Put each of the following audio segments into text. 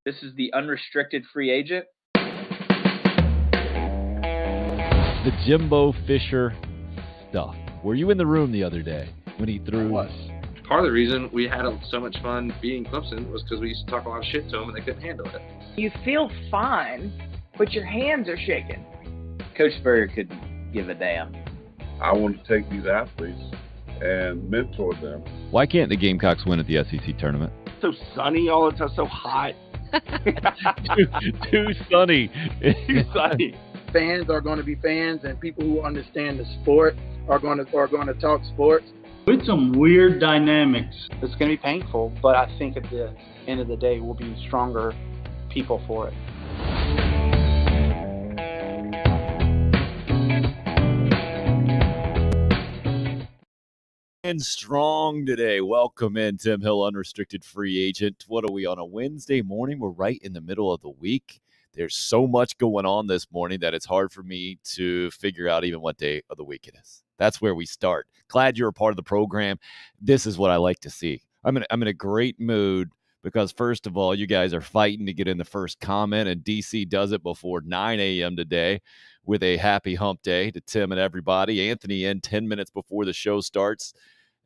This is the unrestricted free agent. The Jimbo Fisher stuff. Were you in the room the other day when he threw? I was. Part of the reason we had so much fun being Clemson was because we used to talk a lot of shit to them and they couldn't handle it. You feel fine, but your hands are shaking. Coach Spurrier couldn't give a damn. I want to take these athletes and mentor them. Why can't the Gamecocks win at the SEC tournament? So sunny all the time, so hot. Too sunny. Too sunny. Fans are going to be fans, and people who understand the sport are going to talk sports. With some weird dynamics. It's going to be painful, but I think at the end of the day, we'll be stronger people for it. And strong today. Welcome in, Tim Hill, unrestricted free agent. What are we on a Wednesday morning? We're right in the middle of the week. There's so much going on this morning that it's hard for me to figure out even what day of the week it is. That's where we start. Glad you're a part of the program. This is what I like to see. I'm in a great mood because, first of all, you guys are fighting to get in the first comment, and DC does it before 9 a.m. today with a happy hump day to Tim and everybody. Anthony in 10 minutes before the show starts.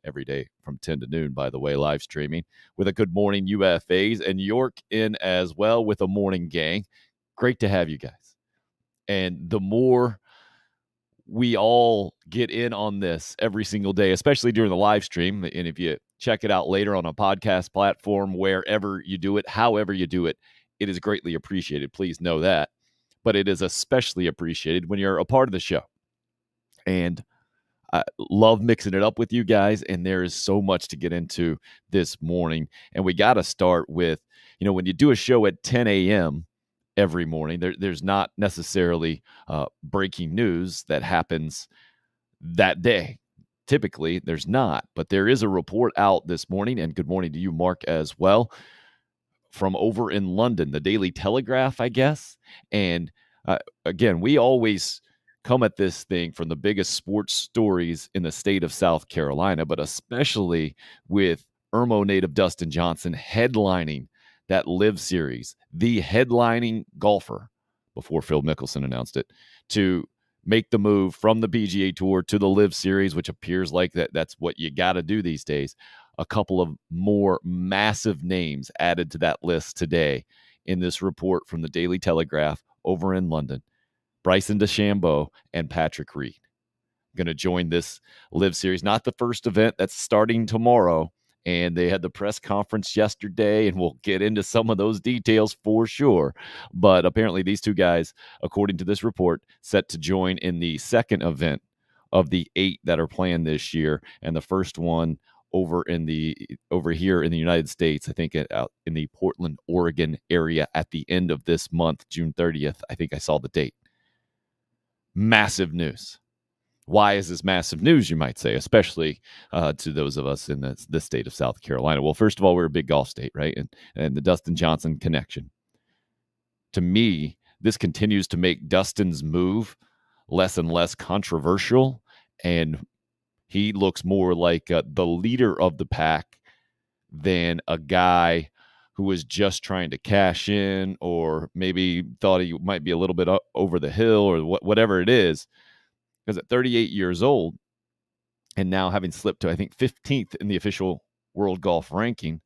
Every day from 10 to noon, by the way, live streaming with a good morning UFAs, and York in as well with a morning gang. Great to have you guys. And the more we all get in on this every single day, especially during the live stream, and if you check it out later on a podcast platform, wherever you do it, however you do it, it is greatly appreciated. Please know that. But it is especially appreciated when you're a part of the show. And I love mixing it up with you guys, and there is so much to get into this morning. And we got to start with, when you do a show at 10 a.m. every morning, there's not necessarily breaking news that happens that day. Typically, there's not. But there is a report out this morning, and good morning to you, Mark, as well, from over in London, the Daily Telegraph, I guess. And again, we always come at this thing from the biggest sports stories in the state of South Carolina, but especially with Irmo native Dustin Johnson headlining that Live Series, the headlining golfer, before Phil Mickelson announced it, to make the move from the PGA Tour to the Live Series, which appears like that's what you got to do these days. A couple of more massive names added to that list today in this report from the Daily Telegraph over in London. Bryson Dechambeau and Patrick Reed going to join this Live Series. Not the first event that's starting tomorrow. And they had the press conference yesterday, and we'll get into some of those details for sure. But apparently these two guys, according to this report, set to join in the second event of the 8 that are planned this year. And the first one over here in the United States, I think out in the Portland, Oregon area at the end of this month, June 30th. I think I saw the date. Massive news. Why is this massive news, you might say, especially to those of us in the state of South Carolina? Well, first of all, we're a big golf state, right? And the Dustin Johnson connection. To me, this continues to make Dustin's move less and less controversial, and he looks more like the leader of the pack than a guy who was just trying to cash in, or maybe thought he might be a little bit over the hill, or whatever it is. Because at 38 years old, and now having slipped to, I think, 15th in the official world golf ranking,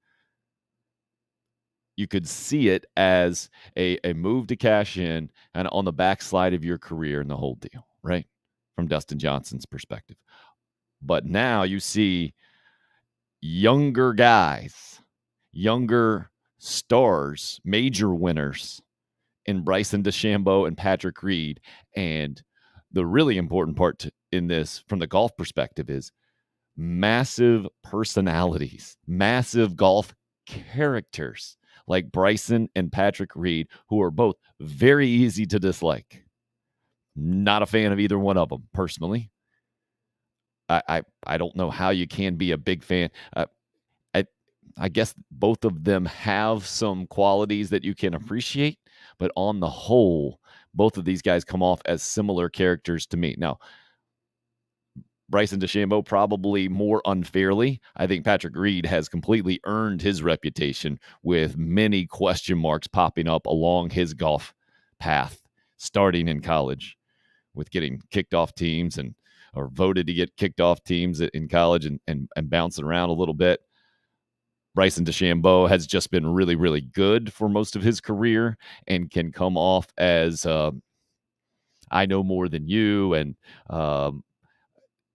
you could see it as a move to cash in and on the backslide of your career and the whole deal, right? From Dustin Johnson's perspective. But now you see younger guys, younger stars, major winners in Bryson Dechambeau and Patrick Reed. And the really important part in this, from the golf perspective, is massive personalities, massive golf characters like Bryson and Patrick Reed, who are both very easy to dislike. Not a fan of either one of them, personally. I don't know how you can be a big fan. I guess both of them have some qualities that you can appreciate, but on the whole, both of these guys come off as similar characters to me. Now, Bryson Dechambeau probably more unfairly. I think Patrick Reed has completely earned his reputation with many question marks popping up along his golf path, starting in college with getting kicked off teams or voted to get kicked off teams in college and bouncing around a little bit. Bryson Dechambeau has just been really, really good for most of his career and can come off as I know more than you and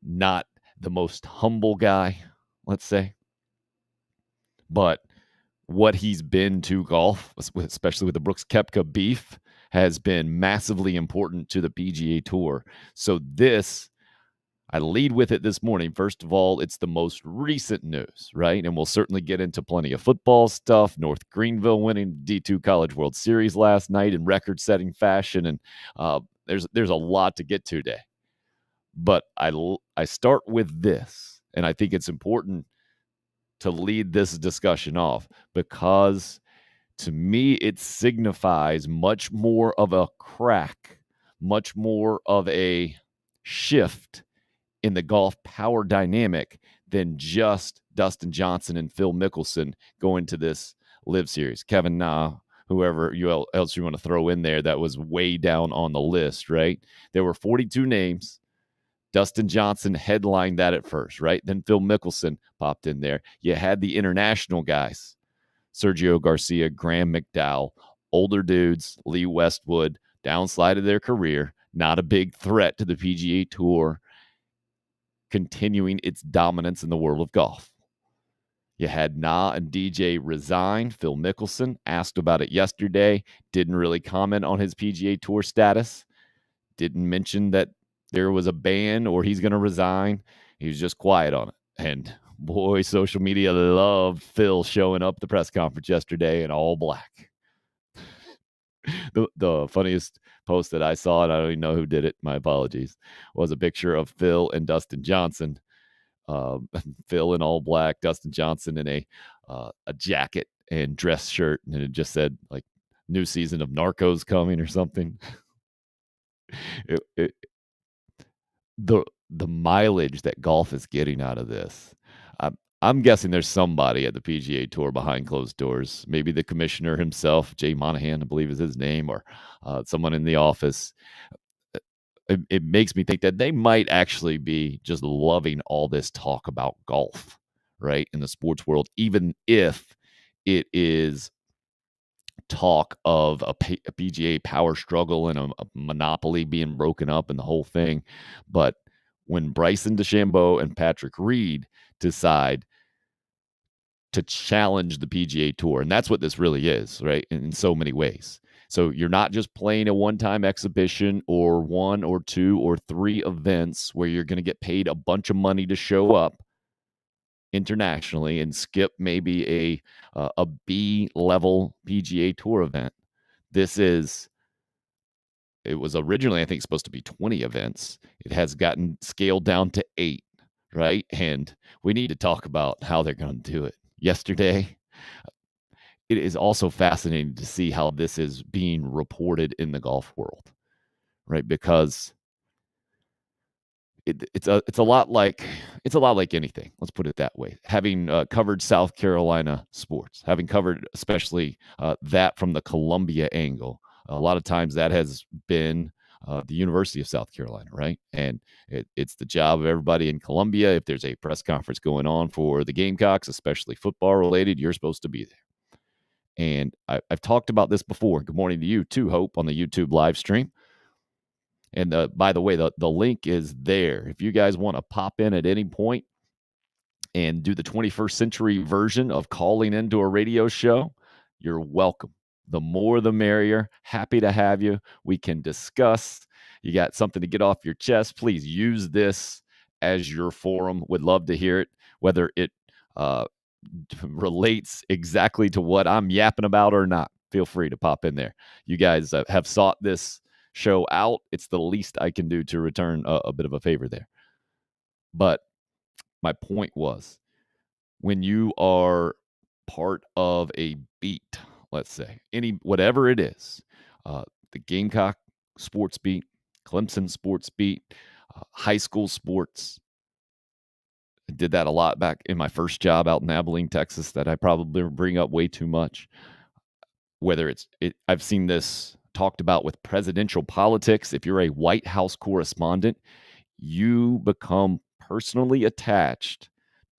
not the most humble guy, let's say. But what he's been to golf, especially with the Brooks Koepka beef, has been massively important to the PGA Tour. So I lead with it this morning. First of all, it's the most recent news, right? And we'll certainly get into plenty of football stuff. North Greenville winning D2 College World Series last night in record-setting fashion. And there's a lot to get to today. But I start with this, and I think it's important to lead this discussion off because to me it signifies much more of a crack, much more of a shift in the golf power dynamic than just Dustin Johnson and Phil Mickelson going to this Live Series. Kevin Na, whoever else you want to throw in there, that was way down on the list, right? There were 42 names. Dustin Johnson headlined that at first, right? Then Phil Mickelson popped in there. You had the international guys, Sergio Garcia, Graham McDowell, older dudes, Lee Westwood, downslide of their career, not a big threat to the PGA Tour, continuing its dominance in the world of golf. You had Na and DJ resign. Phil Mickelson asked about it yesterday, didn't really comment on his PGA Tour status, didn't mention that there was a ban or he's going to resign. He was just quiet on it. And boy, social media loved Phil showing up at the press conference yesterday in all black. The funniest post that I saw, and I don't even know who did it, my apologies, was a picture of Phil and Dustin Johnson. Phil in all black, Dustin Johnson in a jacket and dress shirt, and it just said like new season of Narcos coming or something. The mileage that golf is getting out of this, I'm guessing there's somebody at the PGA Tour behind closed doors, maybe the commissioner himself, Jay Monahan, I believe is his name, or someone in the office. It makes me think that they might actually be just loving all this talk about golf, right, in the sports world, even if it is talk of a PGA power struggle and a monopoly being broken up and the whole thing. But when Bryson DeChambeau and Patrick Reed decide to challenge the PGA Tour, and that's what this really is, right, in so many ways. So you're not just playing a one-time exhibition or one or two or three events where you're going to get paid a bunch of money to show up internationally and skip maybe a B-level PGA Tour event. It was originally, I think, supposed to be 20 events. It has gotten scaled down to 8, right? And we need to talk about how they're going to do it. Yesterday, it is also fascinating to see how this is being reported in the golf world, right? Because it's a lot like anything. Let's put it that way. Having covered South Carolina sports, having covered especially that from the Columbia angle, a lot of times that has been the University of South Carolina, right? And it's the job of everybody in Columbia. If there's a press conference going on for the Gamecocks, especially football related, you're supposed to be there. And I've talked about this before. Good morning to you too, Hope, on the YouTube live stream. And by the way, the link is there. If you guys want to pop in at any point and do the 21st century version of calling into a radio show, you're welcome. The more the merrier. Happy to have you. We can discuss. You got something to get off your chest, please use this as your forum. Would love to hear it, whether it relates exactly to what I'm yapping about or not. Feel free to pop in there. You guys have sought this show out. It's the least I can do to return a bit of a favor there. But my point was, when you are part of a beat, let's say, whatever it is, the Gamecock sports beat, Clemson sports beat, high school sports, did that a lot back in my first job out in Abilene, Texas, that I probably bring up way too much. Whether I've seen this talked about with presidential politics. If you're a White House correspondent, you become personally attached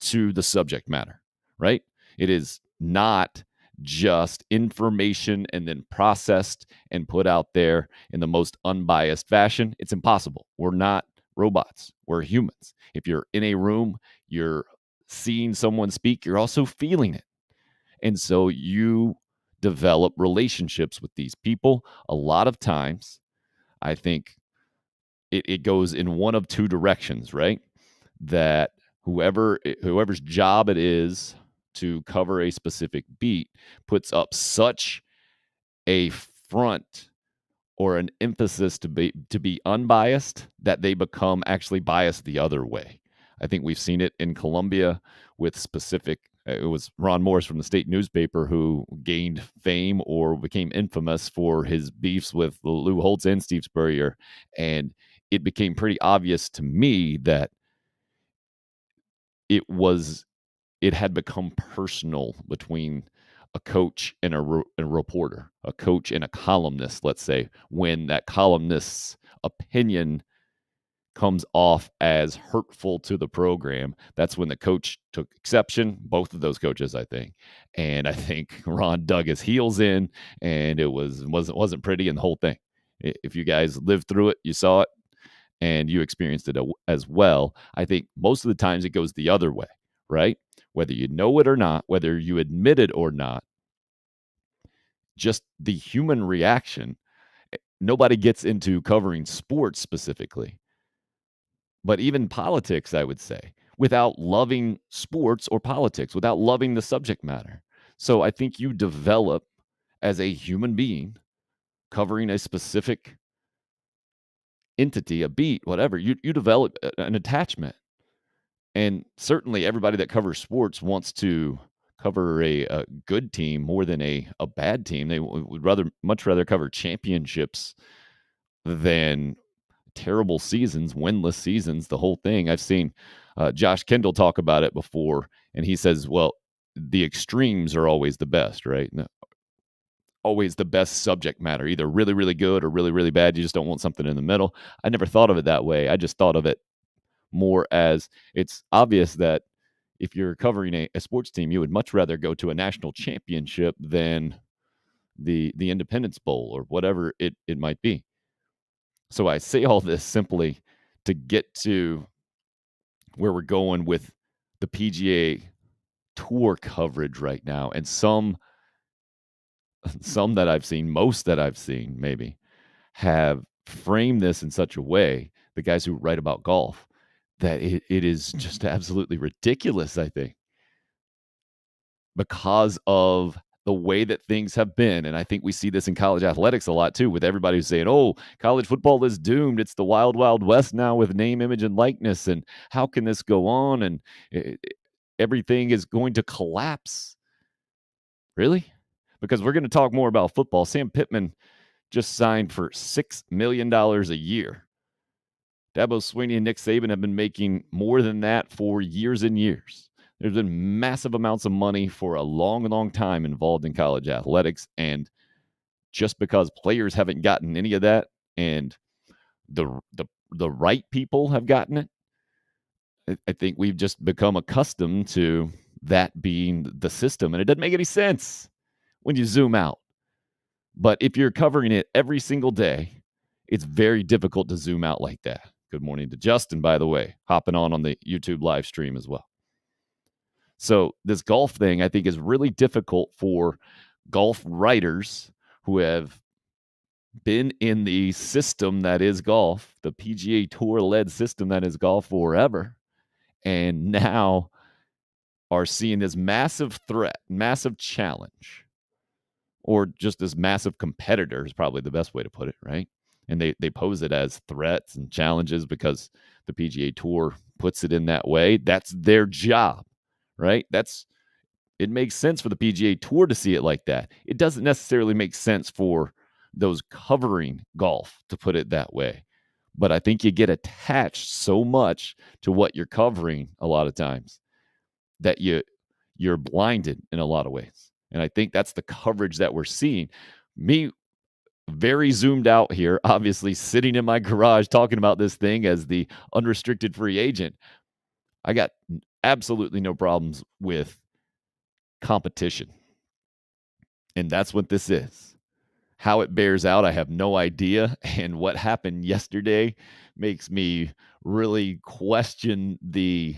to the subject matter, right? It is not just information and then processed and put out there in the most unbiased fashion. It's impossible. We're not robots. We're humans. If you're in a room, you're seeing someone speak, you're also feeling it. And so you develop relationships with these people. A lot of times, I think it goes in one of two directions, right? That whoever's job it is to cover a specific beat puts up such a front or an emphasis to be unbiased that they become actually biased the other way. I think we've seen it in Columbia with specific. It was Ron Morris from the state newspaper who gained fame or became infamous for his beefs with Lou Holtz and Steve Spurrier, and it became pretty obvious to me that it had become personal between a coach and a reporter, a coach and a columnist, let's say, when that columnist's opinion comes off as hurtful to the program. That's when the coach took exception, both of those coaches, I think. And I think Ron dug his heels in, and it wasn't pretty in the whole thing. If you guys lived through it, you saw it, and you experienced it as well. I think most of the times it goes the other way, right? Whether you know it or not, whether you admit it or not, just the human reaction. Nobody gets into covering sports specifically, but even politics, I would say, without loving sports or politics, without loving the subject matter. So I think you develop as a human being covering a specific entity, a beat, whatever. You develop an attachment. And certainly everybody that covers sports wants to cover a good team more than a bad team. They would much rather cover championships than terrible seasons, winless seasons, the whole thing. I've seen Josh Kendall talk about it before, and he says, well, the extremes are always the best, right? Always the best subject matter, either really, really good or really, really bad. You just don't want something in the middle. I never thought of it that way. I just thought of it more as it's obvious that if you're covering a sports team, you would much rather go to a national championship than the Independence Bowl or whatever it might be. So I say all this simply to get to where we're going with the PGA Tour coverage right now. And some that I've seen, most that I've seen maybe, have framed this in such a way, the guys who write about golf, that it is just absolutely ridiculous, I think, because of the way that things have been. And I think we see this in college athletics a lot too, with everybody who's saying, oh, college football is doomed. It's the wild, wild west now with name, image, and likeness. And how can this go on? And everything is going to collapse. Really? Because we're going to talk more about football. Sam Pittman just signed for $6 million a year. Dabo Swinney and Nick Saban have been making more than that for years and years. There's been massive amounts of money for a long, long time involved in college athletics. And just because players haven't gotten any of that and the right people have gotten it, I think we've just become accustomed to that being the system. And it doesn't make any sense when you zoom out. But if you're covering it every single day, it's very difficult to zoom out like that. Good morning to Justin, by the way, hopping on the YouTube live stream as well. So this golf thing, I think, is really difficult for golf writers who have been in the system that is golf, the PGA Tour-led system that is golf forever, and now are seeing this massive threat, massive challenge, or just this massive competitor is probably the best way to put it, right? And they pose it as threats and challenges because the PGA Tour puts it in that way. That's their job, right? It makes sense for the PGA Tour to see it like that. It doesn't necessarily make sense for those covering golf to put it that way. But I think you get attached so much to what you're covering a lot of times that you're blinded in a lot of ways. And I think that's the coverage that we're seeing. Me, very zoomed out here, obviously sitting in my garage talking about this thing as the unrestricted free agent. I got absolutely no problems with competition. And that's what this is. How it bears out, I have no idea. And what happened yesterday makes me really question the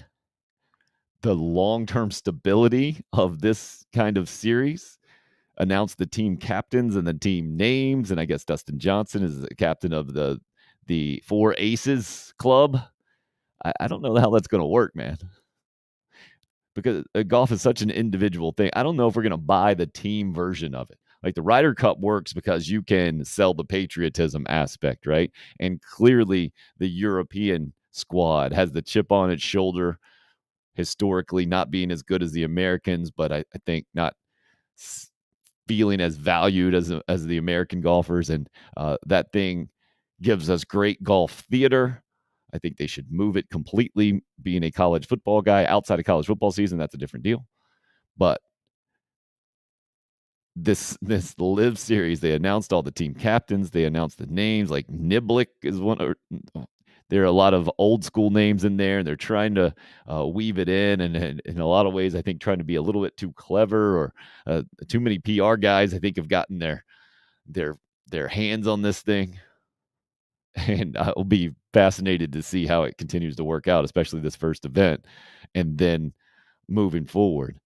long-term stability of this kind of series. Announced the team captains and the team names, and I guess Dustin Johnson is the captain of the Four Aces Club. I don't know how that's going to work, man, because golf is such an individual thing. I don't know if we're going to buy the team version of it. Like the Ryder Cup works because you can sell the patriotism aspect, right? And clearly the European squad has the chip on its shoulder, historically not being as good as the Americans, but I think not feeling as valued as the American golfers. And that thing gives us great golf theater. I think they should move it completely. Being a college football guy outside of college football season, that's a different deal. But this live series, they announced all the team captains. They announced the names. Like Niblick is one. There are a lot of old school names in there, and they're trying to weave it in a lot of ways, I think trying to be a little bit too clever, or too many PR guys, I think, have gotten their hands on this thing. And I'll be fascinated to see how it continues to work out, especially this first event, and then moving forward.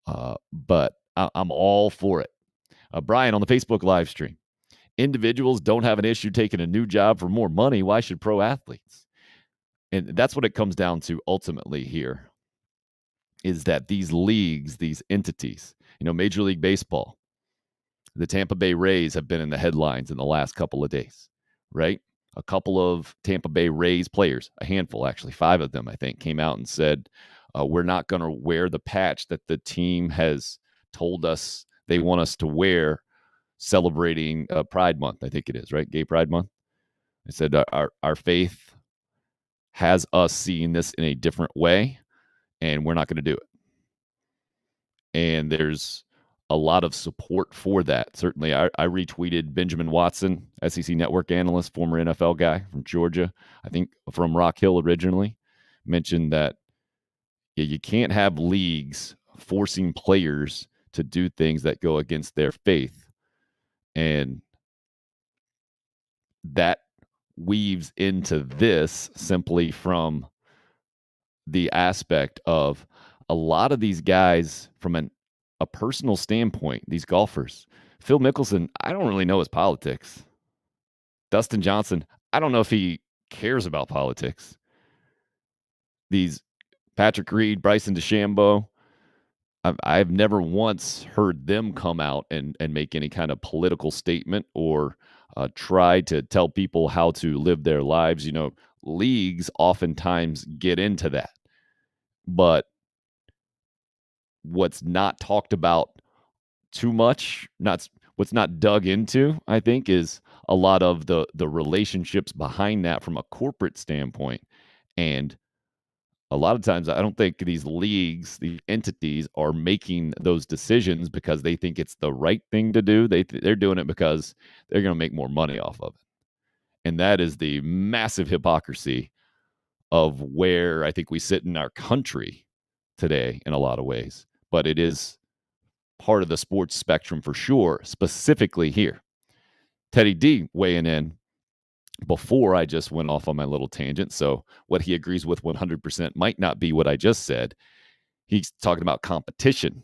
But I'm all for it. Brian, on the Facebook live stream, individuals don't have an issue taking a new job for more money. Why should pro athletes? And that's what it comes down to ultimately here, is that these leagues, these entities, Major League Baseball, the Tampa Bay Rays have been in the headlines in the last couple of days, right? A couple of Tampa Bay Rays players, a handful, actually, 5 of them, I think, came out and said, we're not going to wear the patch that the team has told us they want us to wear celebrating Pride Month, I think it is, right? Gay Pride Month. They said our faith has us seeing this in a different way, and we're not going to do it. And there's a lot of support for that. Certainly, I retweeted Benjamin Watson, SEC Network analyst, former NFL guy from Georgia, I think from Rock Hill originally, mentioned that you can't have leagues forcing players to do things that go against their faith. And that weaves into this simply from the aspect of a lot of these guys from a personal standpoint, these golfers. Phil Mickelson, I don't really know his politics. Dustin Johnson, I don't know if he cares about politics. These Patrick Reed, Bryson DeChambeau, I've never once heard them come out and make any kind of political statement or try to tell people how to live their lives. Leagues oftentimes get into that. But what's not talked about too much, what's not dug into, I think, is a lot of the relationships behind that from a corporate standpoint. And a lot of times, I don't think these leagues, these entities are making those decisions because they think it's the right thing to do. They're doing it because they're going to make more money off of it. And that is the massive hypocrisy of where I think we sit in our country today in a lot of ways. But it is part of the sports spectrum for sure, specifically here. Teddy D weighing in before I just went off on my little tangent. So what he agrees with 100% might not be what I just said. He's talking about competition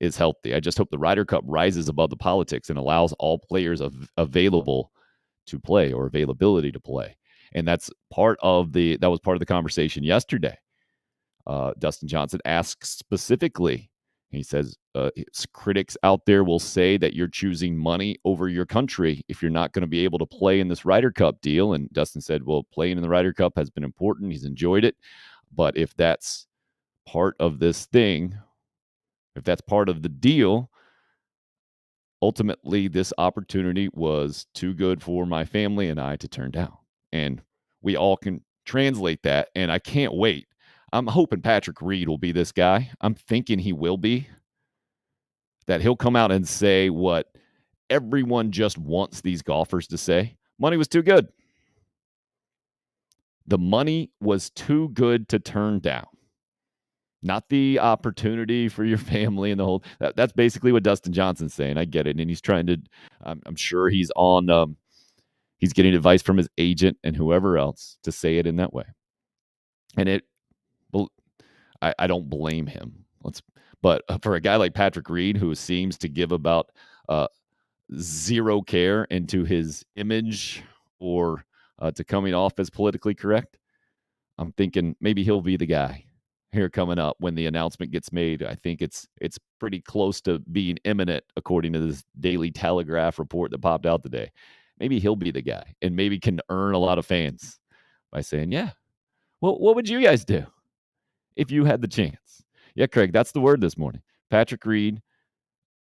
is healthy. I just hope the Ryder Cup rises above the politics and allows all players available to play or availability to play. And that's part of that was part of the conversation yesterday. Dustin Johnson asks specifically, he says, critics out there will say that you're choosing money over your country if you're not going to be able to play in this Ryder Cup deal. And Dustin said, well, playing in the Ryder Cup has been important. He's enjoyed it. But if that's part of this thing, if that's part of the deal, ultimately this opportunity was too good for my family and I to turn down. And we all can translate that, and I can't wait. I'm hoping Patrick Reed will be this guy. I'm thinking he will be. That he'll come out and say what everyone just wants these golfers to say. Money was too good. The money was too good to turn down. Not the opportunity for your family and the whole. That's basically what Dustin Johnson's saying. I get it, and he's trying to. I'm sure he's on. He's getting advice from his agent and whoever else to say it in that way. And it, well, I don't blame him. But for a guy like Patrick Reed, who seems to give about zero care into his image or to coming off as politically correct, I'm thinking maybe he'll be the guy here coming up when the announcement gets made. I think it's pretty close to being imminent, according to this Daily Telegraph report that popped out today. Maybe he'll be the guy and maybe can earn a lot of fans by saying, yeah, well, what would you guys do if you had the chance? Yeah, Craig, that's the word this morning. Patrick Reed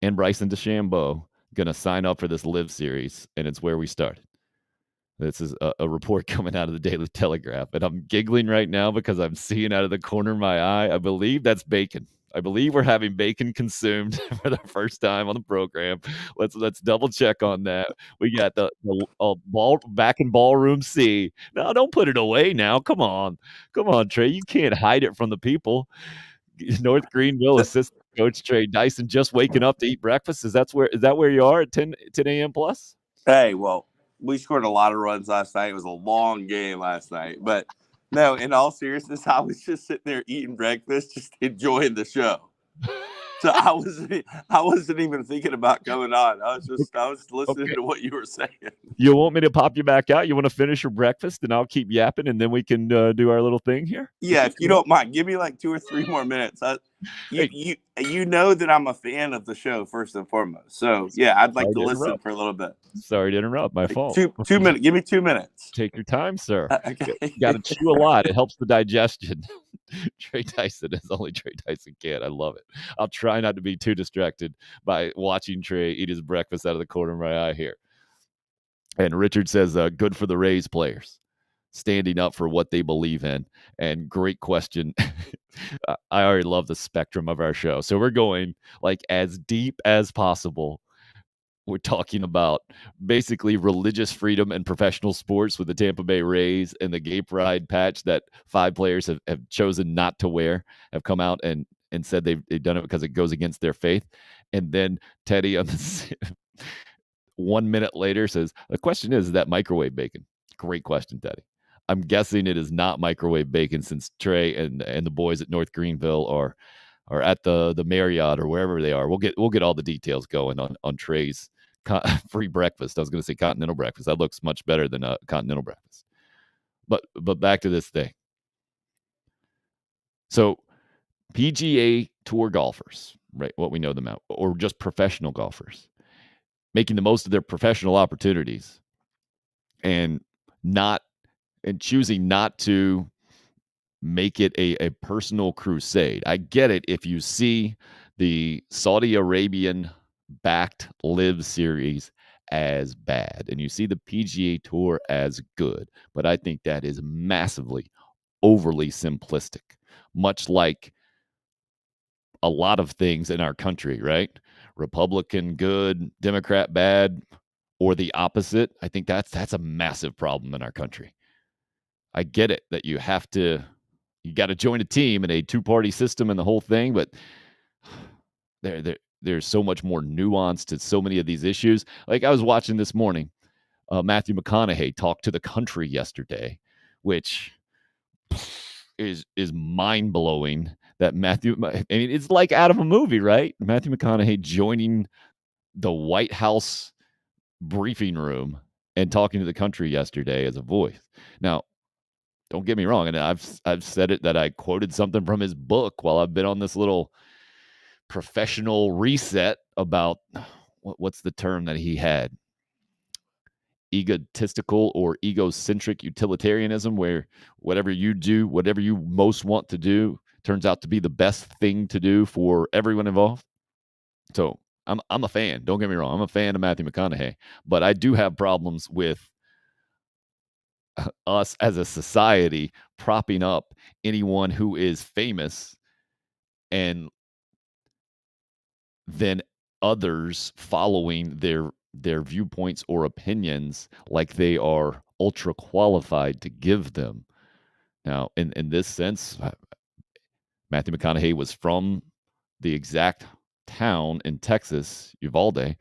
and Bryson DeChambeau going to sign up for this Live series, and it's where we started. This is a report coming out of the Daily Telegraph, and I'm giggling right now because I'm seeing out of the corner of my eye, I believe that's bacon. I believe we're having bacon consumed for the first time on the program. Let's double check on that. We got the ball back in ballroom C. No, don't put it away now. Come on, Trey. You can't hide it from the people. North Greenville assistant coach Trey Dyson just waking up to eat breakfast. Is that where you are at 10 a.m. plus? Hey, well, we scored a lot of runs last night. It was a long game last night, but no, in all seriousness, I was just sitting there eating breakfast, just enjoying the show. So I wasn't even thinking about coming on. I was listening to what you were saying. You want me to pop you back out? You want to finish your breakfast, and I'll keep yapping, and then we can do our little thing here? Yeah, if you don't mind, give me like 2 or 3 more minutes. You know that I'm a fan of the show first and foremost. So yeah, I'd like to listen for a little bit. Sorry to interrupt. My fault. 2 minutes. Give me 2 minutes. Take your time, sir. Okay. Got to chew a lot. It helps the digestion. Trey Dyson is only Trey Dyson can. I love it. I'll try not to be too distracted by watching Trey eat his breakfast out of the corner of my eye here. And Richard says, good for the Rays players, standing up for what they believe in. And great question. I already love the spectrum of our show. So we're going like as deep as possible. We're talking about basically religious freedom and professional sports with the Tampa Bay Rays and the gay pride patch that 5 players have chosen not to wear, have come out and said they've done it because it goes against their faith. And then Teddy on the 1 minute later says, the question is that microwave bacon? Great question, Teddy. I'm guessing it is not microwave bacon since Trey and the boys at North Greenville are at the Marriott or wherever they are. We'll get all the details going on Trey's free breakfast. I was going to say continental breakfast. That looks much better than a continental breakfast. But back to this thing. So PGA Tour golfers, right? What we know them out, or just professional golfers, making the most of their professional opportunities and choosing not to make it a personal crusade. I get it if you see the Saudi Arabian backed Live series as bad and you see the PGA Tour as good, but I think that is massively overly simplistic, much like a lot of things in our country, right? Republican good, Democrat bad, or the opposite. I think that's a massive problem in our country. I get it that you got to join a team in a 2-party system and the whole thing, but there's so much more nuance to so many of these issues. Like I was watching this morning, Matthew McConaughey talk to the country yesterday, which is mind blowing. That it's like out of a movie, right? Matthew McConaughey joining the White House briefing room and talking to the country yesterday as a voice. Now, don't get me wrong, and I've said it that I quoted something from his book while I've been on this little professional reset about what's the term that he had? Egotistical or egocentric utilitarianism, where whatever you do, whatever you most want to do, turns out to be the best thing to do for everyone involved. So I'm a fan. Don't get me wrong. I'm a fan of Matthew McConaughey, but I do have problems with us as a society propping up anyone who is famous, and then others following their viewpoints or opinions like they are ultra qualified to give them. Now, in this sense, Matthew McConaughey was from the exact town in Texas, Uvalde,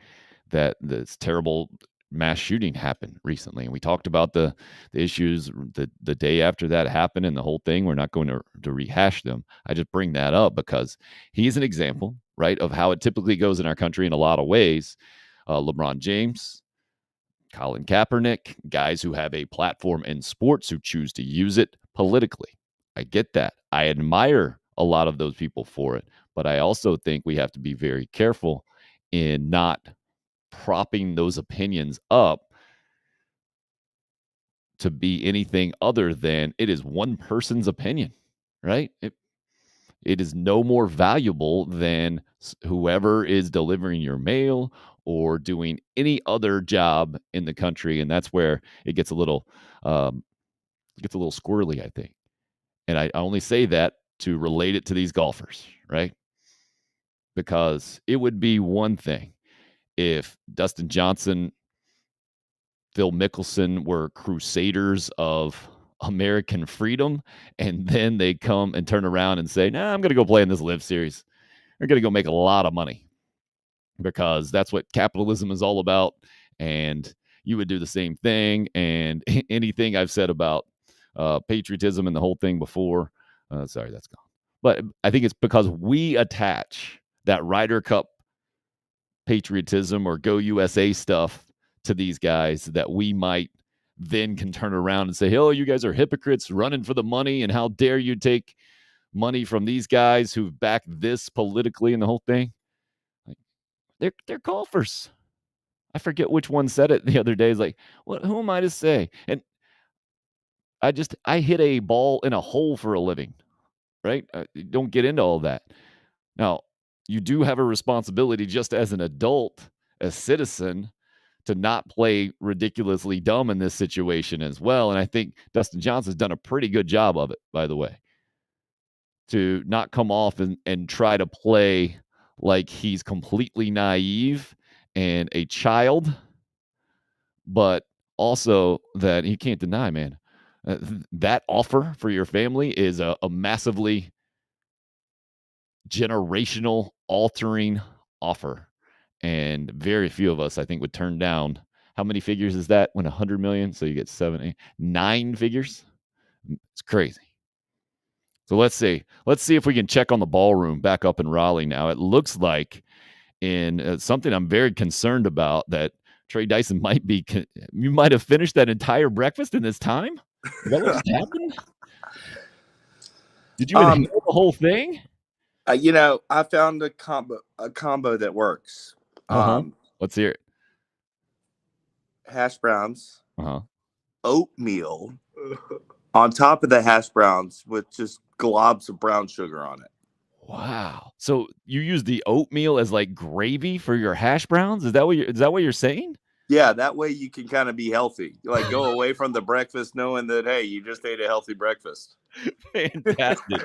that this terrible mass shooting happened recently. And we talked about the issues the day after that happened and the whole thing. We're not going to rehash them. I just bring that up because he's an example, right, of how it typically goes in our country in a lot of ways. LeBron James, Colin Kaepernick, guys who have a platform in sports who choose to use it politically. I get that. I admire a lot of those people for it. But I also think we have to be very careful in not propping those opinions up to be anything other than it is one person's opinion, right? It is no more valuable than whoever is delivering your mail or doing any other job in the country. And that's where it gets a little squirrely, I think. And I only say that to relate it to these golfers, right? Because it would be one thing if Dustin Johnson, Phil Mickelson were crusaders of American freedom, and then they come and turn around and say, nah, I'm going to go play in this Live Series. They're going to go make a lot of money because that's what capitalism is all about. And you would do the same thing. And anything I've said about patriotism and the whole thing before, sorry, that's gone. But I think it's because we attach that Ryder Cup patriotism or Go USA stuff to these guys that we might then can turn around and say, oh, you guys are hypocrites running for the money, and how dare you take money from these guys who back this politically and the whole thing. Like, they're golfers. I forget which one said it the other day. It's like, who am I to say? And I hit a ball in a hole for a living, right? Don't get into all that. Now, you do have a responsibility just as an adult, a citizen, to not play ridiculously dumb in this situation as well. And I think Dustin Johnson's done a pretty good job of it, by the way, to not come off and try to play like he's completely naive and a child, but also that he can't deny, man, that offer for your family is a massively generational altering offer. And very few of us, I think, would turn down. How many figures is that when 100 million? So you get 9 figures. It's crazy. So let's see if we can check on the ballroom back up in Raleigh now. It looks like in something I'm very concerned about that Trey Dyson you might have finished that entire breakfast in this time. Is that what just happened? Did you inhale the whole thing? I found a combo that works. Let's hear it. Hash browns, oatmeal, on top of the hash browns with just globs of brown sugar on it. Wow! So you use the oatmeal as like gravy for your hash browns? Is that what you're saying? Yeah, that way you can kind of be healthy. Like go away from the breakfast knowing that, hey, you just ate a healthy breakfast. Fantastic.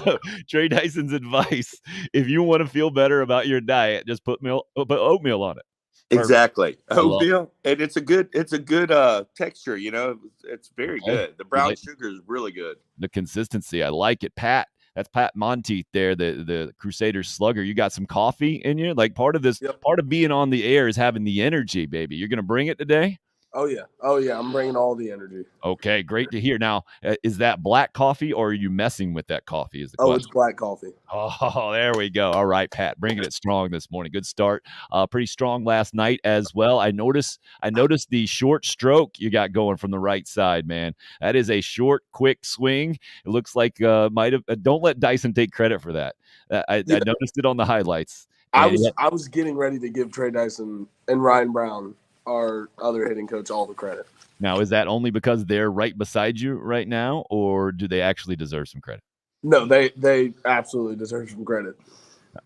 So Trey Dyson's advice, if you want to feel better about your diet, just put oatmeal on it. Exactly. Oatmeal. And it's a good texture, it's very good. The brown sugar is really good. The consistency, I like it. Pat, that's Pat Monteith there, the Crusaders slugger. You got some coffee in you? Like part of being on the air is having the energy, baby. You're going to bring it today? Oh, yeah. I'm bringing all the energy. Okay, great to hear. Now, is that black coffee or are you messing with that coffee is the question? It's black coffee. Oh, there we go. All right, Pat, bringing it strong this morning. Good start. Pretty strong last night as well. I noticed the short stroke you got going from the right side, man. That is a short, quick swing. It looks like don't let Dyson take credit for that. I noticed it on the highlights. I was getting ready to give Trey Dyson and Ryan Brown, our other hitting coach, all the credit. Now, is that only because they're right beside you right now, or do they actually deserve some credit? No, they absolutely deserve some credit.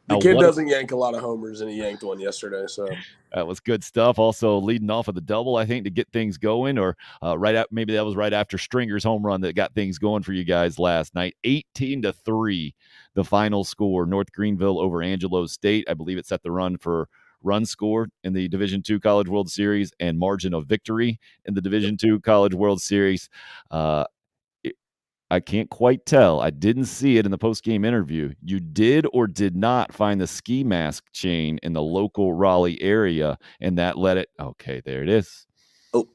The kid doesn't yank a lot of homers, and he yanked one yesterday. So that was good stuff. Also leading off of the double, I think, to get things going, or maybe that was right after Stringer's home run that got things going for you guys last night. 18-3, the final score. North Greenville over Angelo State. I believe it set the run for run scored in the Division II College World Series and margin of victory in the Division II College World Series. I can't quite tell. I didn't see it in the post-game interview. You did or did not find the ski mask chain in the local Raleigh area, and that let it. Okay, there it is. Oh,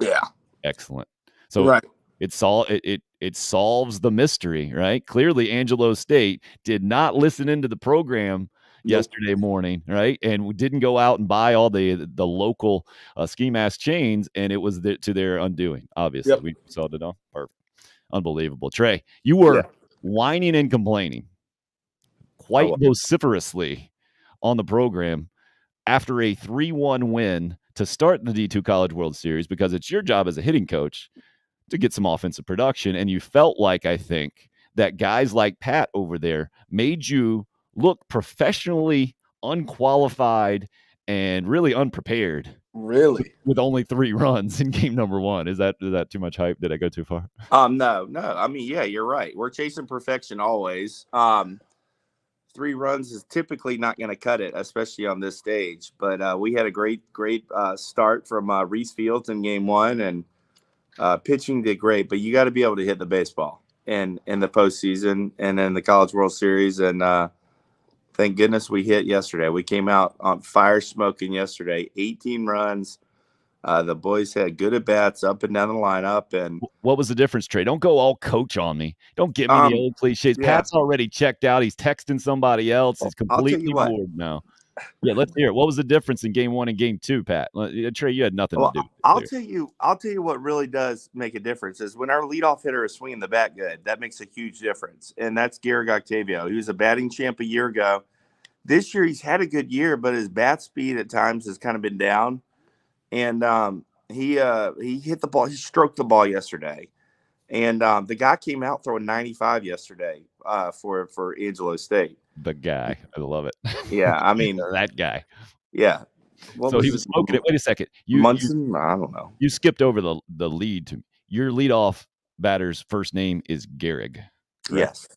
yeah. Excellent. So right. it solves the mystery, right? Clearly, Angelo State did not listen into the program yesterday morning, right? And we didn't go out and buy all the local ski mask chains, and it was to their undoing. Obviously, we saw it on. Perfect. Unbelievable. Trey, you were whining and complaining quite vociferously on the program after a 3-1 win to start the D2 College World Series, because it's your job as a hitting coach to get some offensive production. And you felt like, I think, that guys like Pat over there made you look professionally unqualified and really unprepared. Really? With only 3 runs in game number 1. Is that too much hype? Did I go too far? No. I mean, yeah, you're right. We're chasing perfection always. 3 runs is typically not going to cut it, especially on this stage. But we had a great start from Reese Fields in game 1, and pitching did great. But you got to be able to hit the baseball in the postseason and in the College World Series. And thank goodness we hit yesterday. We came out on fire smoking yesterday. 18 runs. The boys had good at-bats up and down the lineup. And what was the difference, Trey? Don't go all coach on me. Don't give me the old cliches. Yeah. Pat's already checked out. He's texting somebody else. He's completely bored now. Yeah, let's hear it. What was the difference in game 1 and game 2, Pat? Trey, you had nothing to do with it. I'll tell you what really does make a difference is when our leadoff hitter is swinging the bat good. That makes a huge difference, and that's Garrick Octavio. He was a batting champ a year ago. This year he's had a good year, but his bat speed at times has kind of been down. And he hit the ball. He stroked the ball yesterday, and the guy came out throwing 95 yesterday for Angelo State. The guy, I love it. Yeah, I mean that guy. Yeah. So he was smoking it. Wait a second. Munson? I don't know. You skipped over the lead to me. Your leadoff batter's first name is Gehrig. Yes.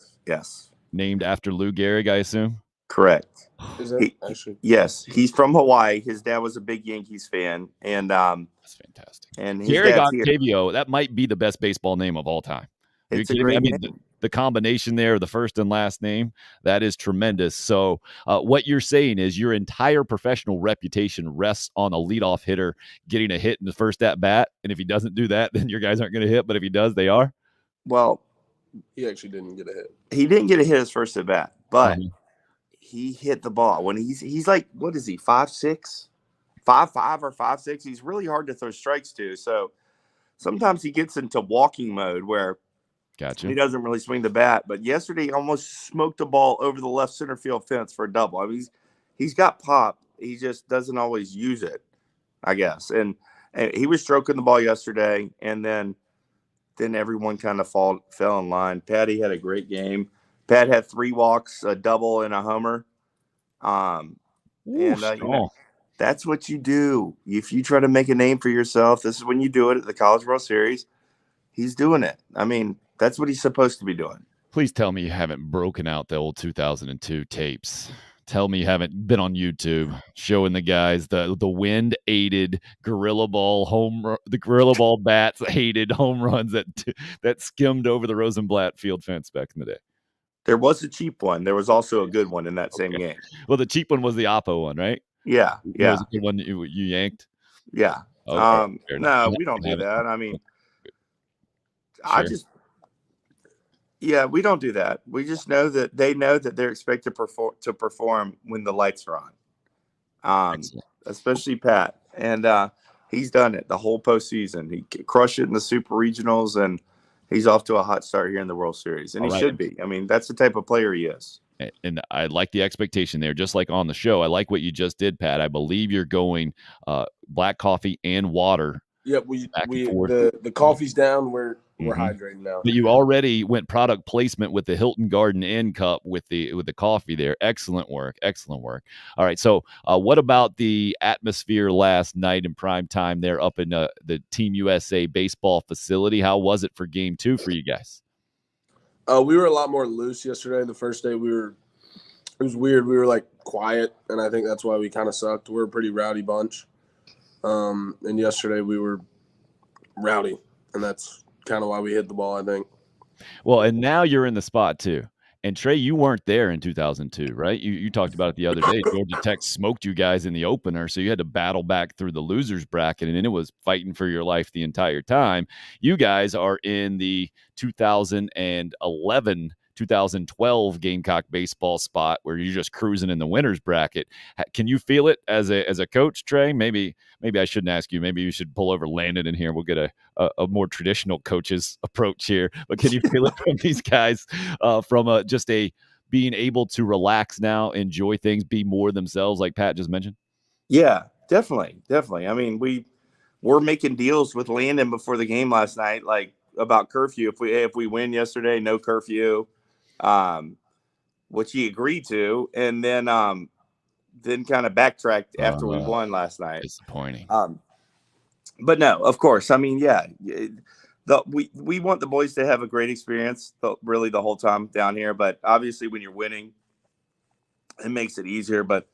Named after Lou Gehrig, I assume? Correct. Is that actually? Yes. He's from Hawaii. His dad was a big Yankees fan. And that's fantastic. And Garrick Octavio, that might be the best baseball name of all time. It's a great name. The combination there, the first and last name, that is tremendous. So what you're saying is your entire professional reputation rests on a leadoff hitter getting a hit in the first at-bat, and if he doesn't do that, then your guys aren't going to hit, but if he does, they are? Well, he actually didn't get a hit. He didn't get a hit his first at-bat, but he hit the ball. When he's like, what is he, 5'6"? 5'5" or 5'6"? He's really hard to throw strikes to, so sometimes he gets into walking mode where he doesn't really swing the bat, but yesterday he almost smoked the ball over the left center field fence for a double. I mean, he's got pop. He just doesn't always use it, I guess. And he was stroking the ball yesterday, and then everyone kind of fell in line. Patty had a great game. Pat had 3 walks, a double, and a homer. That's what you do. If you try to make a name for yourself, this is when you do it at the College World Series. He's doing it. I mean, that's what he's supposed to be doing. Please tell me you haven't broken out the old 2002 tapes. Tell me you haven't been on YouTube showing the guys the wind-aided gorilla ball bats aided home runs that skimmed over the Rosenblatt field fence back in the day. There was a cheap one. There was also a good one in that same game. Well, the cheap one was the Oppo one, right? Yeah. That was a good one you yanked? Yeah. Okay, no, we don't do that. I mean, we don't do that. We just know that they know that they're expected to perform when the lights are on. Especially Pat. And he's done it the whole postseason. He crushed it in the Super Regionals, and he's off to a hot start here in the World Series. And he should be. I mean, that's the type of player he is. And I like the expectation there, just like on the show. I like what you just did, Pat. I believe you're going black coffee and water. Yeah, the coffee's down. we're hydrating now. But you already went product placement with the Hilton Garden Inn cup with the coffee there. Excellent work. All right. So what about the atmosphere last night in prime time there up in the Team USA baseball facility? How was it for game 2 for you guys? We were a lot more loose yesterday. The first day it was weird. We were like quiet, and I think that's why we kind of sucked. We're a pretty rowdy bunch. And yesterday we were rowdy, and that's kind of why we hit the ball, I think. Well, and now you're in the spot too. And Trey, you weren't there in 2002, right? You talked about it the other day. Georgia Tech smoked you guys in the opener, so you had to battle back through the losers bracket, and it was fighting for your life the entire time. You guys are in the 2012 Gamecock baseball spot where you're just cruising in the winners bracket. Can you feel it as a coach, Trey? Maybe I shouldn't ask you. Maybe you should pull over Landon in here. We'll get a more traditional coach's approach here. But can you feel it from these guys from just being able to relax now, enjoy things, be more themselves, like Pat just mentioned? Yeah, definitely. I mean, we're making deals with Landon before the game last night, like about curfew. If we win yesterday, no curfew. Which he agreed to, and then kind of backtracked after we won last night. Disappointing. But no, of course. I mean, yeah, we want the boys to have a great experience, really the whole time down here. But obviously, when you're winning, it makes it easier. But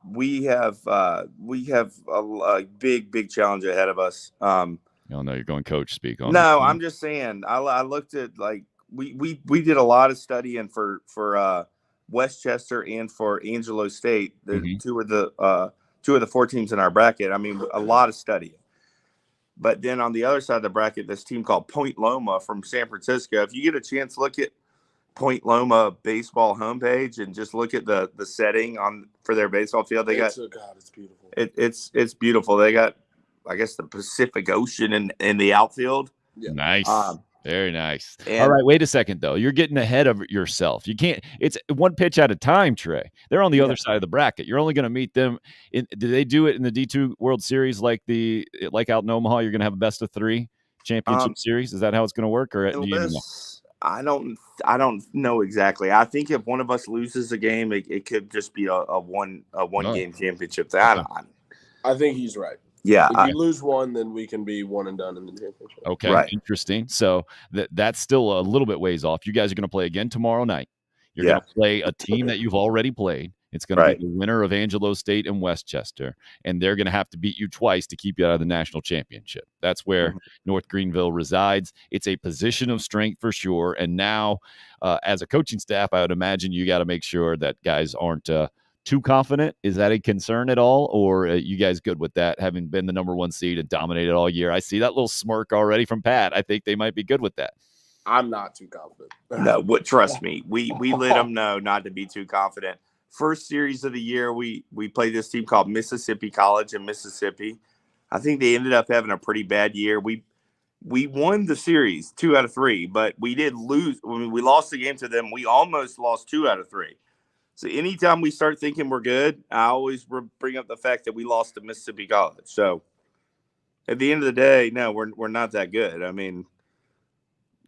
we have a big challenge ahead of us. No, you're going coach speak on. No, I'm just saying. I looked at like. We did a lot of studying for Westchester and for Angelo State, two of the 4 teams in our bracket. I mean, a lot of studying. But then on the other side of the bracket, this team called Point Loma from San Francisco. If you get a chance, look at Point Loma baseball homepage and just look at the setting for their baseball field. It's beautiful. It's beautiful. They got, I guess, the Pacific Ocean in the outfield. Yeah. Nice. Very nice. And, all right, wait a second, though. You're getting ahead of yourself. You can't – it's one pitch at a time, Trey. They're on the other side of the bracket. You're only going to meet them – do they do it in the D2 World Series like out in Omaha? You're going to have a best-of-3 championship series? Is that how it's going to work? Or do you know? I don't know exactly. I think if one of us loses a game, it could just be a one-game championship. I think he's right. Yeah, if you lose one, then we can be one and done in the championship. Okay, right. Interesting. So that's still a little bit ways off. You guys are going to play again tomorrow night. You're going to play a team that you've already played. It's going to be the winner of Angelo State and Westchester, and they're going to have to beat you twice to keep you out of the national championship. That's where North Greenville resides. It's a position of strength for sure. And now, as a coaching staff, I would imagine you got to make sure that guys aren't too confident. Is that a concern at all, or you guys good with that, having been the number 1 seed and dominated all year? I see that little smirk already from Pat. I think they might be good with that. I'm not too confident. No, trust me. We let them know not to be too confident. First series of the year, we played this team called Mississippi College in Mississippi. I think they ended up having a pretty bad year. We won the series 2 out of 3, but we did lose. When we lost the game to them, we almost lost 2 out of 3. So anytime we start thinking we're good, I always bring up the fact that we lost to Mississippi College. So at the end of the day, no, we're not that good. I mean,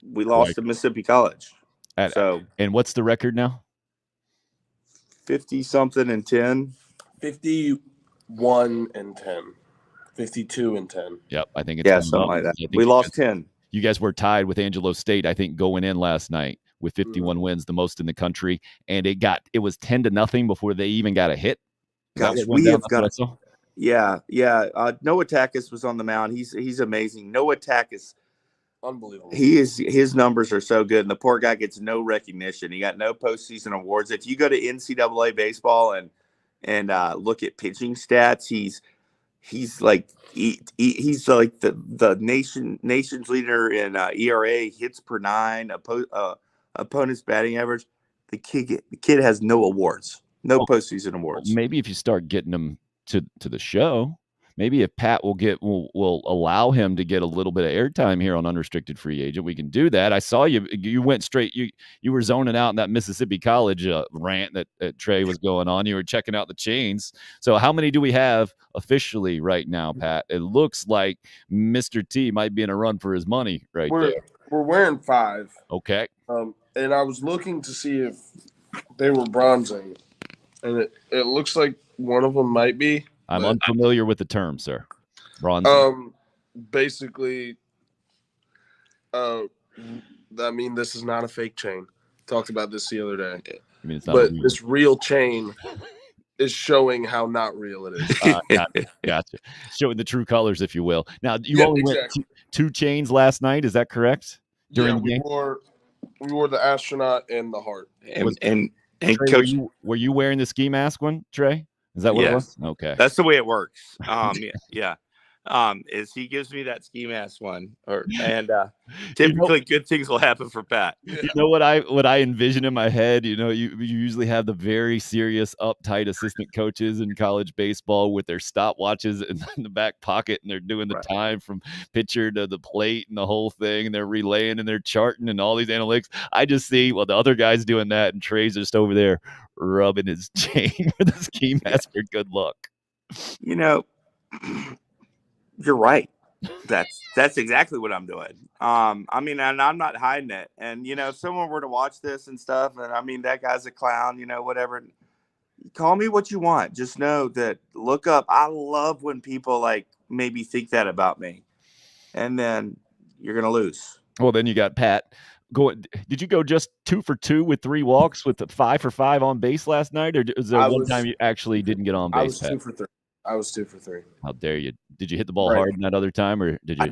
we lost to Mississippi College. And what's the record now? 50-something and 10. 51 and 10. 52 and 10. Yep, I think it's something like that. We lost 10. You guys were tied with Angelo State, I think, going in last night with 51 wins, the most in the country, and it was 10-0 before they even got a hit. Gosh, Noah Takis was on the mound. He's amazing. Noah Takis, unbelievable. His numbers are so good, and the poor guy gets no recognition. He got no postseason awards. If you go to NCAA baseball and look at pitching stats, he's like the nation's leader in ERA, hits per 9, opponent's batting average. The kid has no awards, no postseason awards. Maybe if you start getting him to the show, maybe if Pat will allow him to get a little bit of airtime here on Unrestricted Free Agent, we can do that. I saw you went straight. You were zoning out in that Mississippi College rant that Trey was going on. You were checking out the chains. So how many do we have officially right now, Pat? It looks like Mr. T might be in a run for his money there. We're wearing 5. Okay. And I was looking to see if they were bronzing, and it looks like one of them might be. I'm unfamiliar with the term, sir. Bronzing. Basically, I mean, this is not a fake chain. Talked about this the other day. I mean, it's not but real. This real chain is showing how not real it is. Gotcha. Showing the true colors, if you will. Now, you only went 2 chains last night. Is that correct? During the game? We wore the astronaut and the heart. And Trey, Coach, were you wearing the ski mask one, Trey? Is that what it was? Okay. That's the way it works. Yeah. Is he gives me that ski mask one, and typically good things will happen for Pat. You know what I envision in my head? You usually have the very serious, uptight assistant coaches in college baseball with their stopwatches in the back pocket, and they're doing the time from pitcher to the plate and the whole thing, and they're relaying and they're charting and all these analytics. I just see the other guy's doing that, and Trey's just over there rubbing his chain with a ski mask for good luck. You're right. That's exactly what I'm doing. I mean, and I'm not hiding it. And if someone were to watch this and stuff, and I mean that guy's a clown, whatever. Call me what you want. Just know that look up. I love when people maybe think that about me, and then you're gonna lose. Well, then you got Pat. Did you go just 2 for 2 with 3 walks with the 5 for 5 on base last night, or is there one time you actually didn't get on base? I was 2 for 3. I was 2 for 3. How dare you? Did you hit the ball hard in that other time, or did you? I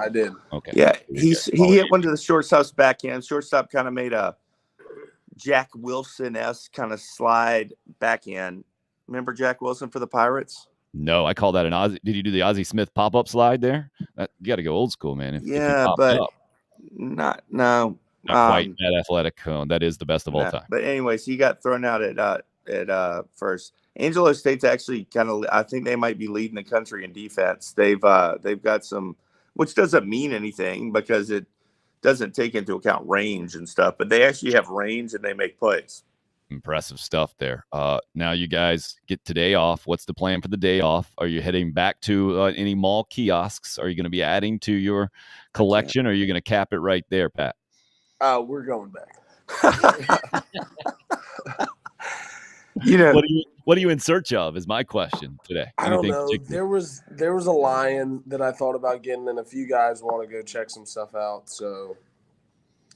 did. Okay. Yeah, he hit one to the shortstop's backhand. Shortstop kind of made a Jack Wilson-esque kind of slide backhand. Remember Jack Wilson for the Pirates? No, I call that an Ozzie. Did you do the Ozzie Smith pop-up slide there? You got to go old school, man. Not quite that athletic. That is the best of all time. But anyways, he got thrown out at first. Angelo State's actually I think they might be leading the country in defense. They've got some, which doesn't mean anything because it doesn't take into account range and stuff, but they actually have range and they make plays. Impressive stuff there. Now you guys get today off. What's the plan for the day off? Are you heading back to any mall kiosks? Are you going to be adding to your collection, or are you going to cap it right there, Pat? We're going back. What are you in search of is my question today. I don't know. There was a lion that I thought about getting, and a few guys want to go check some stuff out. So,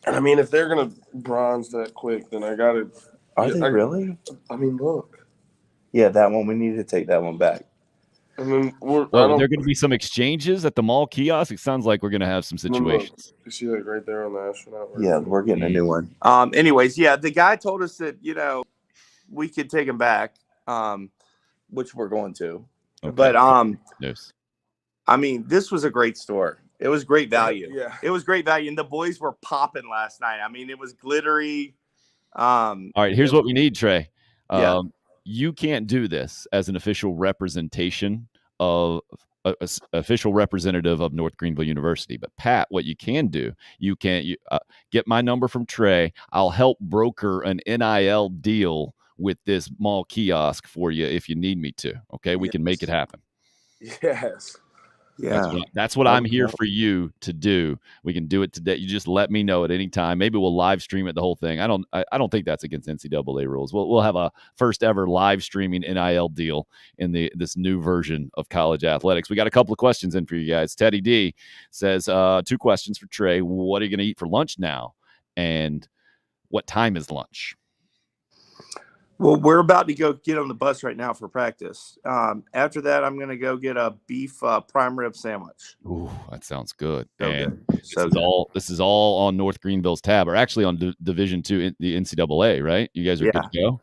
and I mean, if they're gonna bronze that quick, then I gotta. Are they really? I mean, look. Yeah, that one. We need to take that one back. I mean, there are going to be some exchanges at the mall kiosk. It sounds like we're going to have some situations. You see that right there on the astronaut? Yeah, we're getting a new one. Anyways, yeah, the guy told us that we could take him back, which we're going to. Okay. But yes. I mean, this was a great store. It was great value. Yeah. It was great value, and the boys were popping last night. I mean, it was glittery. All right, here's what we need, Trey. You can't do this as an official representation of official representative of North Greenville University. But Pat, what you can do, you get my number from Trey. I'll help broker an NIL deal with this mall kiosk for you if you need me to. Okay, we can make it happen. Yes. Yeah, that's what I'm here for you to do. We can do it today. You just let me know at any time. Maybe we'll live stream it, the whole thing. I don't think that's against NCAA rules. We'll have a first ever live streaming NIL deal in this new version of college athletics. We got a couple of questions in for you guys. Teddy D says 2 questions for Trey. What are you going to eat for lunch now? And what time is lunch? Well, we're about to go get on the bus right now for practice. After that, I'm going to go get a beef prime rib sandwich. Ooh, that sounds good. This is all on North Greenville's tab, or actually on Division II, the NCAA, right? You guys are good to go?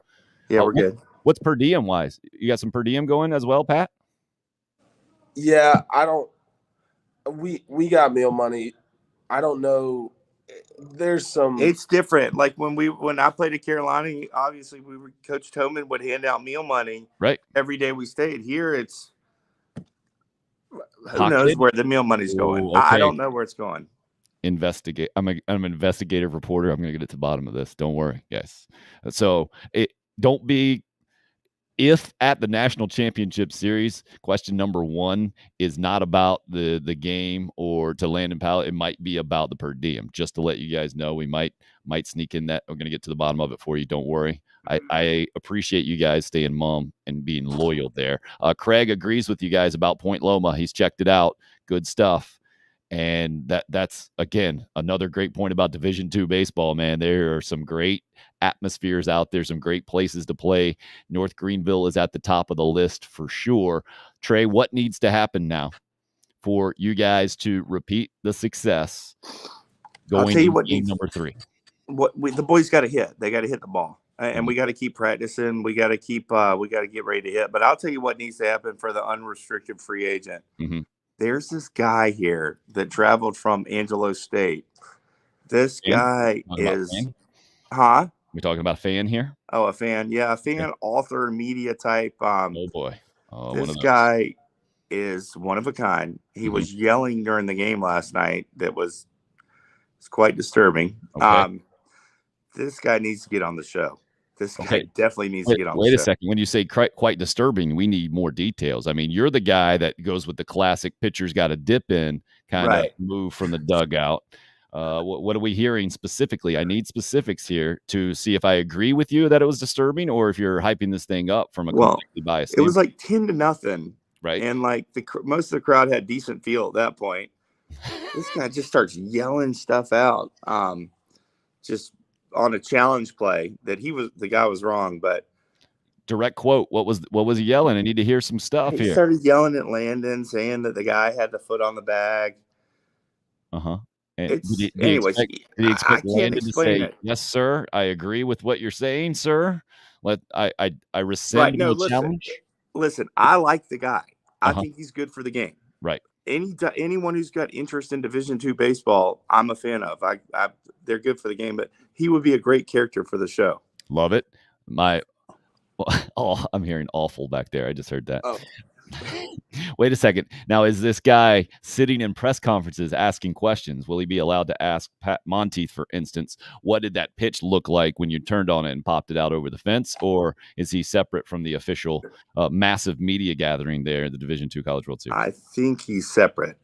Yeah, we're good. What's per diem wise? You got some per diem going as well, Pat? Yeah, we got meal money. I don't know. There's some. It's different. Like when I played at Carolina, obviously Coach Toman would hand out meal money right every day we stayed. Here it's Who knows where the meal money's going? Ooh, okay. I don't know where it's going. Investigate. I'm an investigative reporter. I'm going to get to the bottom of this. Don't worry, guys. So don't be. If at the national championship series, question number 1 is not about the game or to Landon Powell, it might be about the per diem. Just to let you guys know, we might sneak in that. We're going to get to the bottom of it for you. Don't worry. I appreciate you guys staying mum and being loyal there. Craig agrees with you guys about Point Loma. He's checked it out. Good stuff. And that's again another great point about Division II baseball, man. There are some great atmospheres out there, some great places to play. North Greenville is at the top of the list for sure. Trey, what needs to happen now for you guys to repeat the success going to game number 3? The boys got to hit. They got to hit the ball, and we got to keep practicing. We got to keep. We got to get ready to hit. But I'll tell you what needs to happen for the unrestricted free agent. Mm-hmm. There's this guy here that traveled from Angelo State. This guy is, huh? We talking about a fan here? Oh, a fan. Yeah, a fan, author, media type. Oh, boy. This guy is one of a kind. He was yelling during the game last night. It's quite disturbing. Okay. This guy needs to get on the show. This guy definitely needs to get on the show. Wait a second. When you say quite disturbing, we need more details. I mean, you're the guy that goes with the classic pitcher's got to dip in kind of move from the dugout. What are we hearing specifically? I need specifics here to see if I agree with you that it was disturbing or if you're hyping this thing up from a completely biased standpoint. It was like 10-0. Right. And like most of the crowd had decent feel at that point. This guy just starts yelling stuff out. Just on a challenge play that the guy was wrong, but direct quote. What was he yelling? I need to hear some stuff here. He started yelling at Landon, saying that the guy had the foot on the bag. Anyways, did he expect Landon to say, "Yes, sir, I agree with what you're saying, sir"? I rescind the challenge. Listen, I like the guy. I think he's good for the game. Right. Anyone who's got interest in Division II baseball, I'm a fan of. They're good for the game, but he would be a great character for the show. Love it. I'm hearing awful back there. I just heard that. Oh. Wait a second. Now, is this guy sitting in press conferences asking questions? Will he be allowed to ask Pat Monteith, for instance, what did that pitch look like when you turned on it and popped it out over the fence? Or is he separate from the official massive media gathering there at the Division II College World Series? I think he's separate.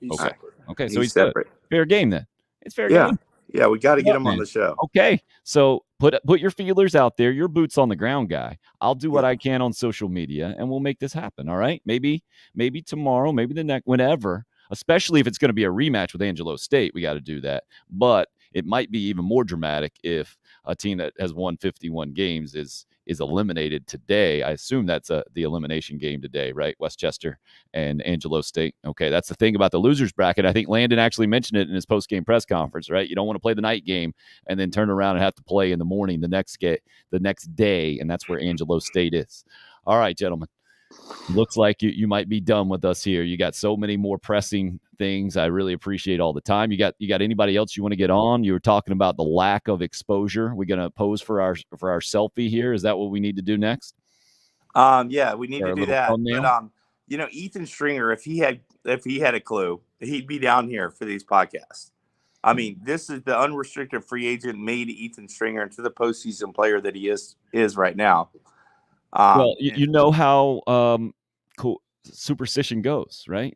Okay, so he's separate. Fair game then. It's fair game. Yeah, we got to get him on the show. Okay, so put your feelers out there. You're boots on the ground guy. I'll do what I can on social media, and we'll make this happen. All right? Maybe tomorrow, maybe the next, whenever. Especially if it's going to be a rematch with Angelo State, we got to do that. But it might be even more dramatic if a team that has won 51 games is eliminated today. I assume that's the elimination game today, right? Westchester and Angelo State. Okay, that's the thing about the losers bracket. I think Landon actually mentioned it in his post-game press conference, right? You don't want to play the night game and then turn around and have to play in the morning the next day, and that's where Angelo State is. All right, gentlemen. Looks like you might be done with us here. You got so many more pressing things. I really appreciate all the time. You got anybody else you want to get on? You were talking about the lack of exposure. We're gonna pose for our selfie here. Is that what we need to do next? Yeah, we need to do that. But Ethan Stringer, if he had a clue, he'd be down here for these podcasts. I mean, this is the unrestricted free agent made Ethan Stringer into the postseason player that he is right now. Well, you know how superstition goes, right?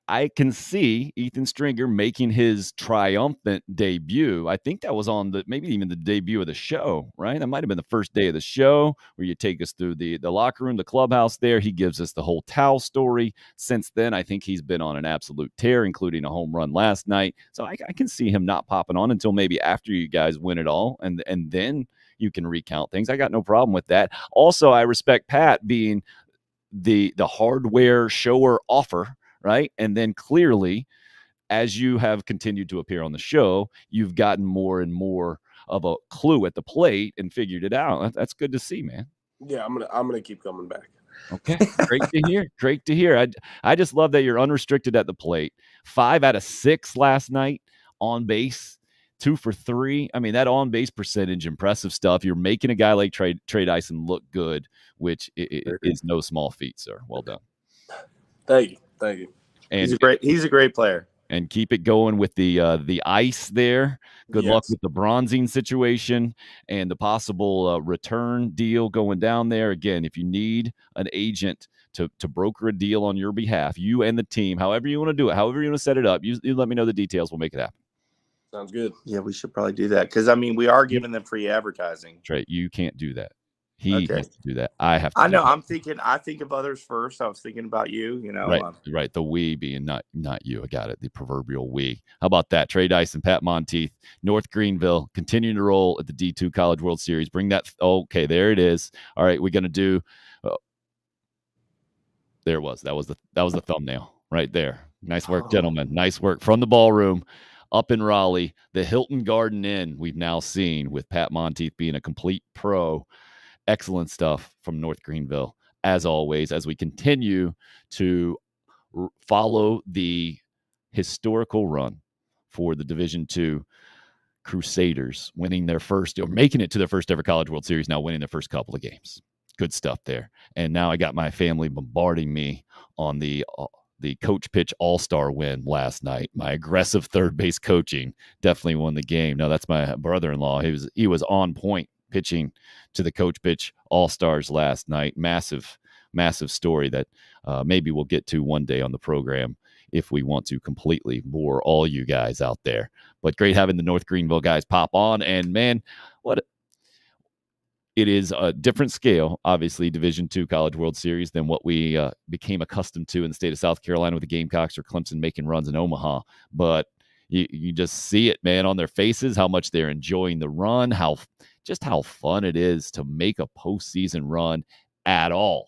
I can see Ethan Stringer making his triumphant debut. I think that was on maybe even the debut of the show, right? That might have been the first day of the show where you take us through the locker room, the clubhouse there. He gives us the whole towel story. Since then, I think he's been on an absolute tear, including a home run last night. So I can see him not popping on until maybe after you guys win it all. And then you can recount things. I got no problem with that. Also, I respect Pat being the hardware shower offer, right? And then clearly, as you have continued to appear on the show, you've gotten more and more of a clue at the plate and figured it out. That's good to see, man. Yeah, I'm gonna keep coming back. Okay, great to hear. Great to hear. I just love that you're unrestricted at the plate. 5 out of 6 last night on base. 2 for 3. I mean, that on-base percentage, impressive stuff. You're making a guy like Trey Dyson look good, which is no small feat, sir. Well done. Thank you. And he's a great player. And keep it going with the ice there. Good luck with the bronzing situation and the possible return deal going down there. Again, if you need an agent to broker a deal on your behalf, you and the team, however you want to do it, however you want to set it up, you let me know the details. We'll make it happen. Sounds good. Yeah, we should probably do that because, I mean, we are giving them free advertising. Trey, you can't do that. He has to do that. I have to. I know. I think of others first. I was thinking about you. You know, right. The we being not you. I got it. The proverbial we. How about that? Trey Dyson, Pat Monteith, North Greenville, continuing to roll at the D2 College World Series. Bring that. Okay, there it is. All right, we're gonna do. There it was. That was the thumbnail right there. Nice work, gentlemen. Nice work from the ballroom. Up in Raleigh, the Hilton Garden Inn we've now seen with Pat Monteith being a complete pro. Excellent stuff from North Greenville, as always, as we continue to follow the historical run for the Division II Crusaders, winning their first, or making it to their first ever College World Series, now winning their first couple of games. Good stuff there. And now I got my family bombarding me on the coach pitch all-star win last night. My aggressive third base coaching definitely won the game. Now that's my brother-in-law. He was on point pitching to the coach pitch all-stars last night. Massive story that maybe we'll get to one day on the program if we want to completely bore all you guys out there. But great having the North Greenville guys pop on. And man, it is a different scale, obviously, Division II College World Series than what we became accustomed to in the state of South Carolina with the Gamecocks or Clemson making runs in Omaha. But you just see it, man, on their faces, how much they're enjoying the run, how fun it is to make a postseason run at all.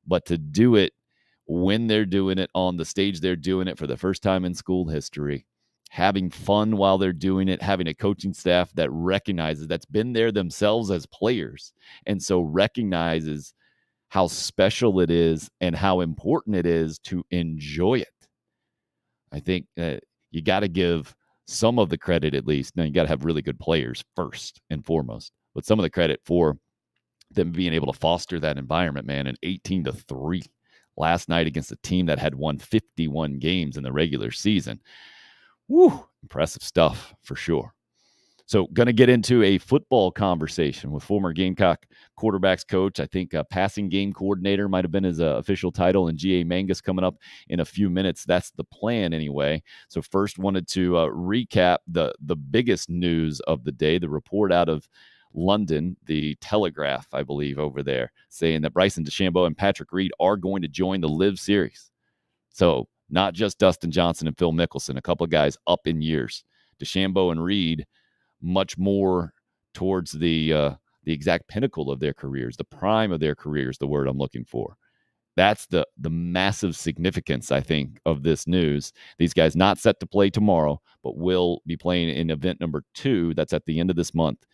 But to do it when they're doing it on the stage they're doing it for the first time in school history, having fun while they're doing it, having a coaching staff that recognizes that's been there themselves as players, and so recognizes how special it is and how important it is to enjoy it. I think you got to give some of the credit, at least. Now, you got to have really good players first and foremost, but some of the credit for them being able to foster that environment, man. And 18-3 last night against a team that had won 51 games in the regular season. Woo, impressive stuff for sure. So going to get into a football conversation with former Gamecock quarterbacks coach. I think passing game coordinator might have been his official title, and G.A. Mangus coming up in a few minutes. That's the plan anyway. So first wanted to recap the biggest news of the day, the report out of London, the Telegraph, I believe, over there, saying that Bryson Dechambeau and Patrick Reed are going to join the Live Series. So not just Dustin Johnson and Phil Mickelson, a couple of guys up in years. Dechambeau and Reed much more towards the exact pinnacle of their careers, the prime of their careers, the word I'm looking for. That's the massive significance, I think, of this news. These guys not set to play tomorrow, but will be playing in event number 2. That's at the end of this month.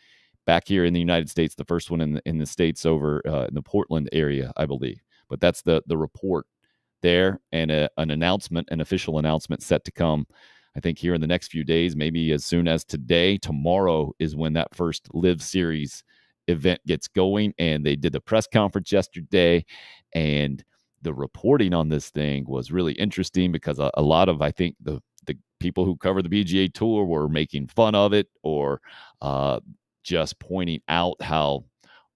Back here in the United States, the first one in the States over in the Portland area, I believe. But that's the report there, and an official announcement set to come, I think, here in the next few days, maybe as soon as today. Tomorrow is when that first Live Series event gets going, and they did the press conference yesterday, and the reporting on this thing was really interesting because a lot of, I think, the people who cover the PGA Tour were making fun of it or just pointing out how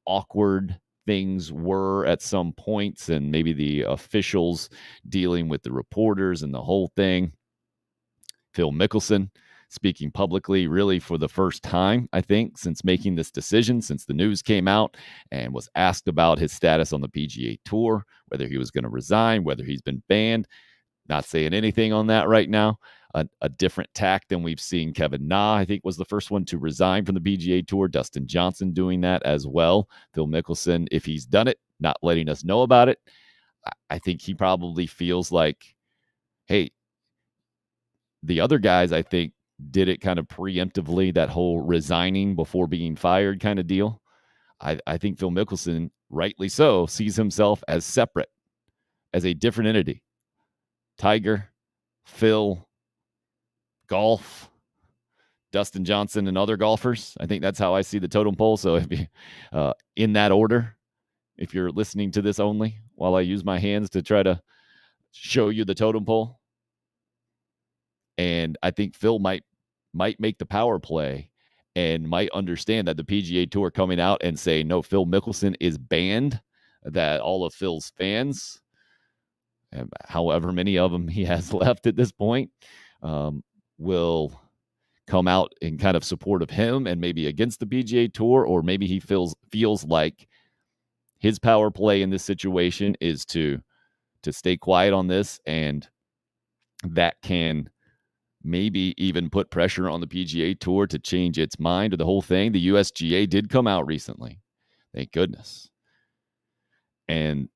awkward things were at some points, and maybe the officials dealing with the reporters and the whole thing. Phil Mickelson speaking publicly really for the first time, I think, since making this decision, since the news came out, and was asked about his status on the PGA Tour, whether he was going to resign, whether he's been banned. Not saying anything on that right now. A different tack than we've seen. Kevin Na, I think, was the first one to resign from the PGA Tour. Dustin Johnson doing that as well. Phil Mickelson, if he's done it, not letting us know about it. I think he probably feels like, hey, the other guys, I think, did it kind of preemptively, that whole resigning before being fired kind of deal. I think Phil Mickelson, rightly so, sees himself as separate, as a different entity. Tiger, Phil, golf, Dustin Johnson, and other golfers. I think that's how I see the totem pole. So if you, in that order, if you're listening to this only while I use my hands to try to show you the totem pole, And I think Phil might make the power play and might understand that the PGA Tour coming out and saying, no, Phil Mickelson is banned, that all of Phil's fans, however many of them he has left at this point, will come out in kind of support of him and maybe against the PGA Tour, or maybe he feels like his power play in this situation is to stay quiet on this, and that can maybe even put pressure on the PGA Tour to change its mind or the whole thing. The USGA did come out recently, thank goodness, and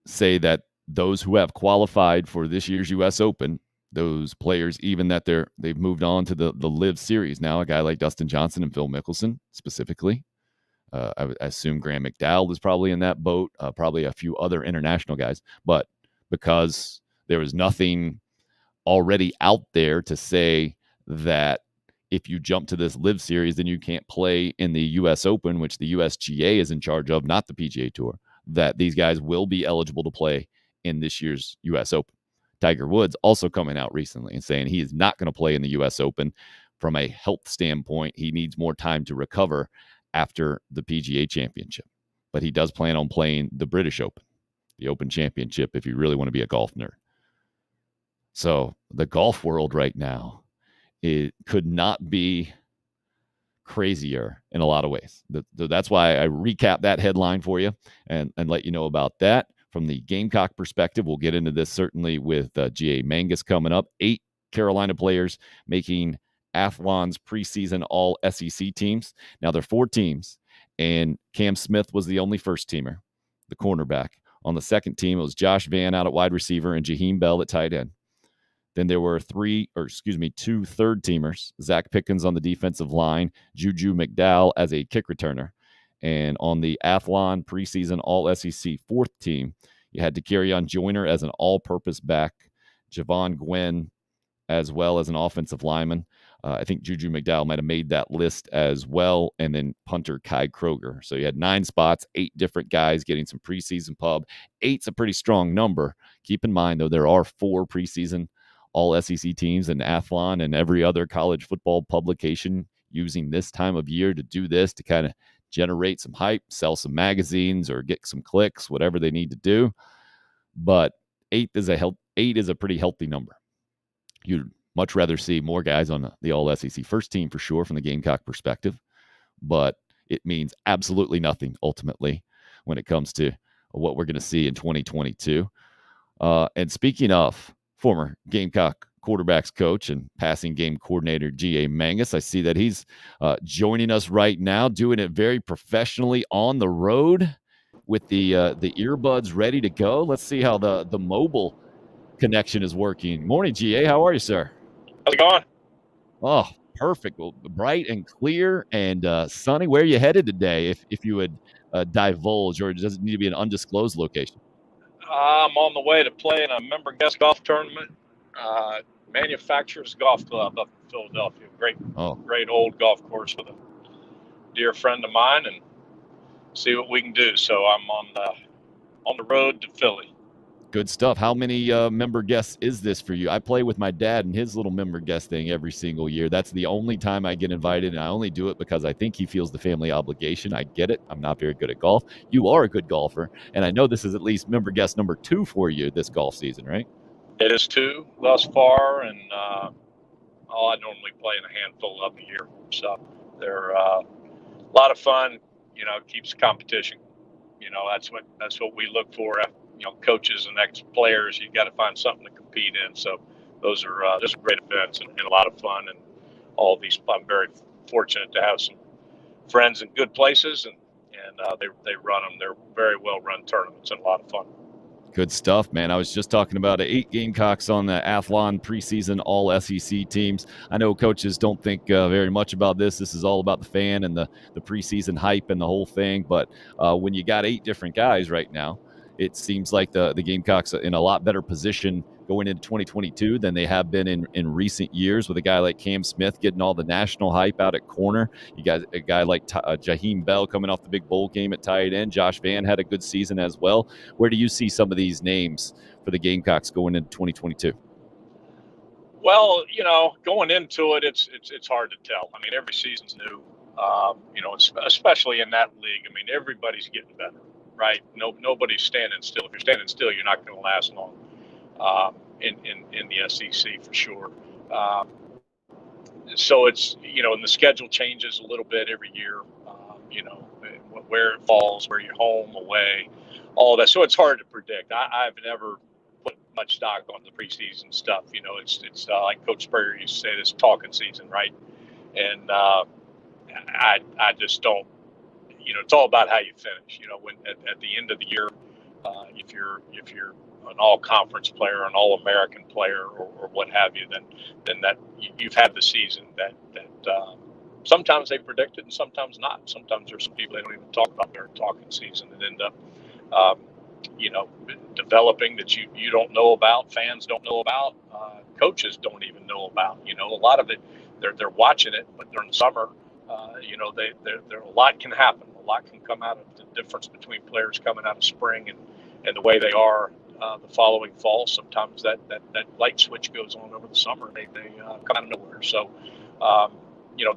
say that those who have qualified for this year's U.S. Open, those players, even that they've moved on to the Live Series now, a guy like Dustin Johnson and Phil Mickelson specifically. I assume Graham McDowell is probably in that boat, probably a few other international guys. But because there was nothing already out there to say that if you jump to this Live Series, then you can't play in the U.S. Open, which the USGA is in charge of, not the PGA Tour, that these guys will be eligible to play in this year's U.S. Open. Tiger Woods also coming out recently and saying he is not going to play in the U.S. Open from a health standpoint. He needs more time to recover after the PGA Championship. But he does plan on playing the British Open, the Open Championship, if you really want to be a golf nerd. So the golf world right now, it could not be crazier in a lot of ways. That's why I recap that headline for you and let you know about that. From the Gamecock perspective, we'll get into this certainly with G.A. Mangus coming up. 8 Carolina players making Athlon's preseason All-SEC teams. Now, there are 4 teams, and Cam Smith was the only first-teamer, the cornerback. On the second team, it was Josh Vann out at wide receiver and Jaheim Bell at tight end. Then there were 2 third-teamers, Zach Pickens on the defensive line, Juju McDowell as a kick returner. And on the Athlon Preseason All-SEC fourth team, you had Dakereon Joyner as an all-purpose back, Javon Gwynn as well as an offensive lineman. I think Juju McDowell might have made that list as well, and then punter Kai Kroger. So you had 9 spots, 8 different guys getting some preseason pub. 8's a pretty strong number. Keep in mind, though, there are 4 preseason All-SEC teams in Athlon and every other college football publication using this time of year to do this, to kind of generate some hype, sell some magazines, or get some clicks, whatever they need to do. But 8 is a pretty healthy number. You'd much rather see more guys on the All-SEC first team for sure from the Gamecock perspective, but it means absolutely nothing ultimately when it comes to what we're going to see in 2022. And speaking of former Gamecock quarterbacks coach and passing game coordinator G.A. Mangus, I see that he's joining us right now, doing it very professionally on the road with the earbuds ready to go. Let's see how the mobile connection is working. Morning, G.A. How are you, sir? How's it going? Oh, perfect. Well, bright and clear and sunny. Where are you headed today, if you would divulge, or does it need to be an undisclosed location? I'm on the way to playing a member guest golf tournament, Manufacturers Golf Club up in Philadelphia. Great old golf course with a dear friend of mine, and see what we can do. So I'm on the road to Philly. Good stuff. How many member guests is this for you? I play with my dad and his little member guest thing every single year. That's the only time I get invited, and I only do it because I think he feels the family obligation. I get it. I'm not very good at golf. You are a good golfer, and I know this is at least member guest number 2 for you this golf season, right? It is 2 thus far, and I normally play in a handful of a year. So they're a lot of fun. You know, keeps competition. You know, that's what we look for. You know, coaches and ex-players, you got to find something to compete in. So those are just great events and a lot of fun. And all these, I'm very fortunate to have some friends in good places, and they run them. They're very well-run tournaments and a lot of fun. Good stuff, man. I was just talking about 8 Gamecocks on the Athlon preseason All-SEC teams. I know coaches don't think very much about this. This is all about the fan and the preseason hype and the whole thing. But when you got 8 different guys right now, it seems like the Gamecocks are in a lot better position going into 2022 than they have been in recent years, with a guy like Cam Smith getting all the national hype out at corner. You got a guy like Jaheim Bell coming off the big bowl game at tight end. Josh Vann had a good season as well. Where do you see some of these names for the Gamecocks going into 2022? Well, going into it, it's hard to tell. I mean, every season's new. Especially in that league. I mean, everybody's getting better, right? Nobody's standing still. If you're standing still, you're not going to last long in the SEC for sure. So it's, and the schedule changes a little bit every year, where it falls, where you're home, away, all that. So it's hard to predict. I've never put much stock on the preseason stuff. It's like Coach Spurrier used to say, this talking season, right? And I just don't, it's all about how you finish. When at the end of the year, if you're an all-conference player, an all-American player, or what have you, then that you've had the season that sometimes they predicted and sometimes not. Sometimes there's some people they don't even talk about their talking season and end up, developing that you don't know about, fans don't know about, coaches don't even know about. A lot of it, they're watching it, but during the summer, a lot can happen. A lot can come out of the difference between players coming out of spring and the way they are the following fall. Sometimes that light switch goes on over the summer. They come out of nowhere. So,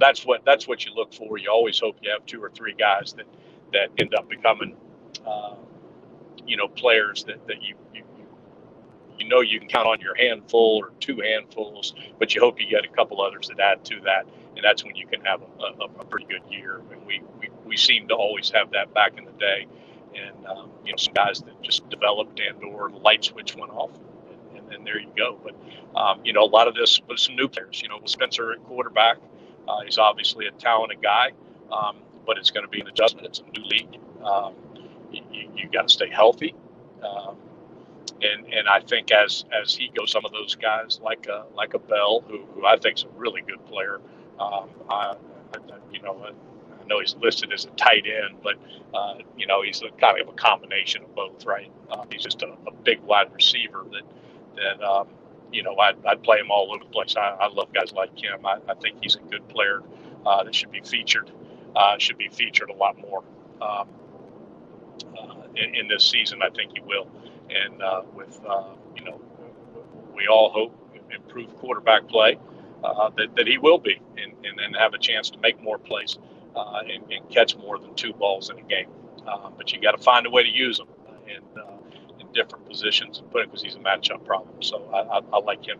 that's what you look for. You always hope you have 2 or 3 guys that end up becoming, players that you can count on your handful or 2 handfuls, but you hope you get a couple others that add to that, and that's when you can have a pretty good year. And we seem to always have that back in the day, and some guys that just developed or the light switch went off, and there you go. But a lot of this was some new players. With Spencer at quarterback, he's obviously a talented guy, but it's going to be an adjustment. It's a new league. You got to stay healthy. And I think as he goes, some of those guys like a Bell, who I think is a really good player. I know he's listed as a tight end, but he's kind of a combination of both, right? He's just a big wide receiver that I'd play him all over the place. I love guys like him. I think he's a good player that should be featured. Should be featured a lot more in this season. I think he will. And we all hope improved quarterback play that he will be, and then have a chance to make more plays and catch more than 2 balls in a game. But you got to find a way to use him in different positions and put it, because he's a matchup problem. So I like him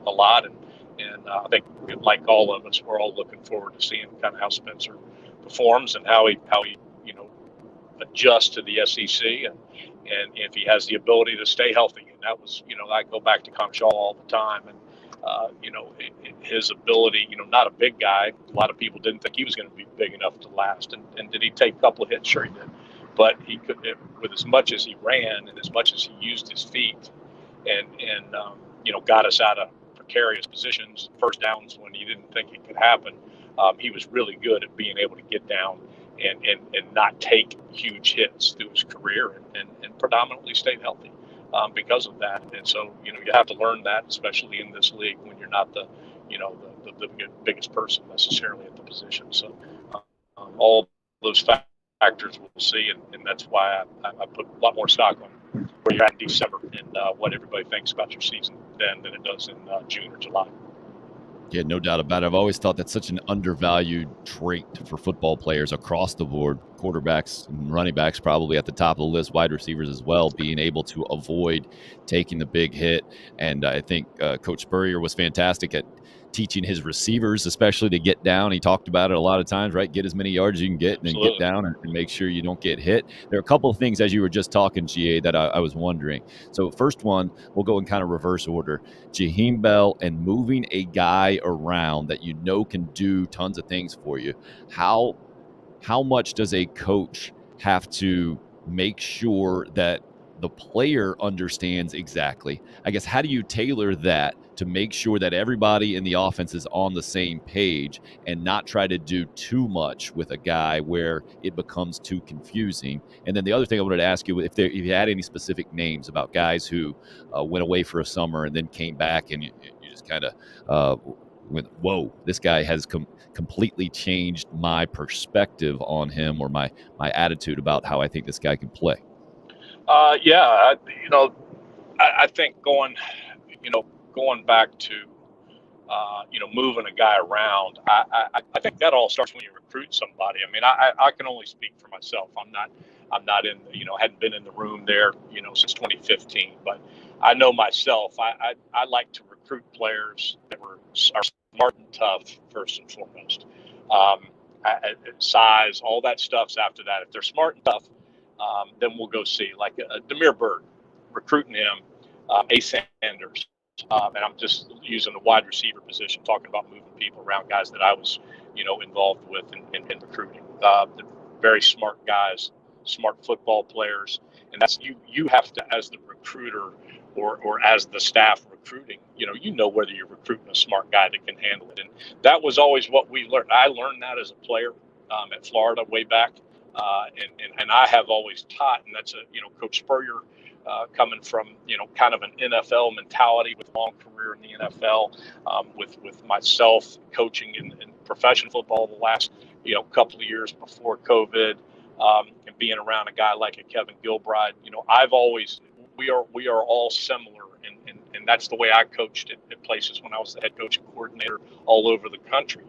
a lot, and I think, like all of us, we're all looking forward to seeing kind of how Spencer performs and how he adjusts to the SEC, and if he has the ability to stay healthy. And that was, I go back to Connor Shaw all the time, and his ability, not a big guy. A lot of people didn't think he was going to be big enough to last. And did he take a couple of hits? Sure he did. But he could, with as much as he ran and as much as he used his feet, and got us out of precarious positions, first downs when he didn't think it could happen. He was really good at being able to get down and not take huge hits through his career, and predominantly stayed healthy because of that. And so, you have to learn that, especially in this league, when you're not the biggest person necessarily at the position. So all those factors we'll see, and that's why I put a lot more stock on where you're at in December and what everybody thinks about your season then than it does in June or July. Yeah, no doubt about it. I've always thought that's such an undervalued trait for football players across the board. Quarterbacks and running backs probably at the top of the list, wide receivers as well, being able to avoid taking the big hit. And I think Coach Spurrier was fantastic at teaching his receivers, especially to get down. He talked about it a lot of times, right? Get as many yards as you can get, and then get down and make sure you don't get hit. There are a couple of things, as you were just talking, GA, that I was wondering. So first one, we'll go in kind of reverse order. Jaheim Bell and moving a guy around that can do tons of things for you. How much does a coach have to make sure that the player understands exactly? I guess, how do you tailor that to make sure that everybody in the offense is on the same page and not try to do too much with a guy where it becomes too confusing? And then the other thing I wanted to ask you, if you had any specific names about guys who went away for a summer and then came back, and you just kind of went, whoa, this guy has completely changed my perspective on him, or my attitude about how I think this guy can play. I think going back to moving a guy around. I think that all starts when you recruit somebody. I mean, I can only speak for myself. I'm not in, hadn't been in the room there, since 2015, but I know myself. I like to recruit players that are smart and tough first and foremost. Size, all that stuff's after that. If they're smart and tough, then we'll go see like Demir Bird, recruiting him, Ace Sanders. And I'm just using the wide receiver position, talking about moving people around, guys that I was, involved with in recruiting. They're very smart guys, smart football players, and that's you have to, as the recruiter or as the staff recruiting, whether you're recruiting a smart guy that can handle it. And that was always what we learned. I learned that as a player at Florida way back, and I have always taught, and that's Coach Spurrier. Coming from, kind of an NFL mentality with a long career in the NFL, with myself coaching in professional football the last, couple of years before COVID, and being around a guy like a Kevin Gilbride, we are all similar. And that's the way I coached at places when I was the head coach and coordinator all over the country,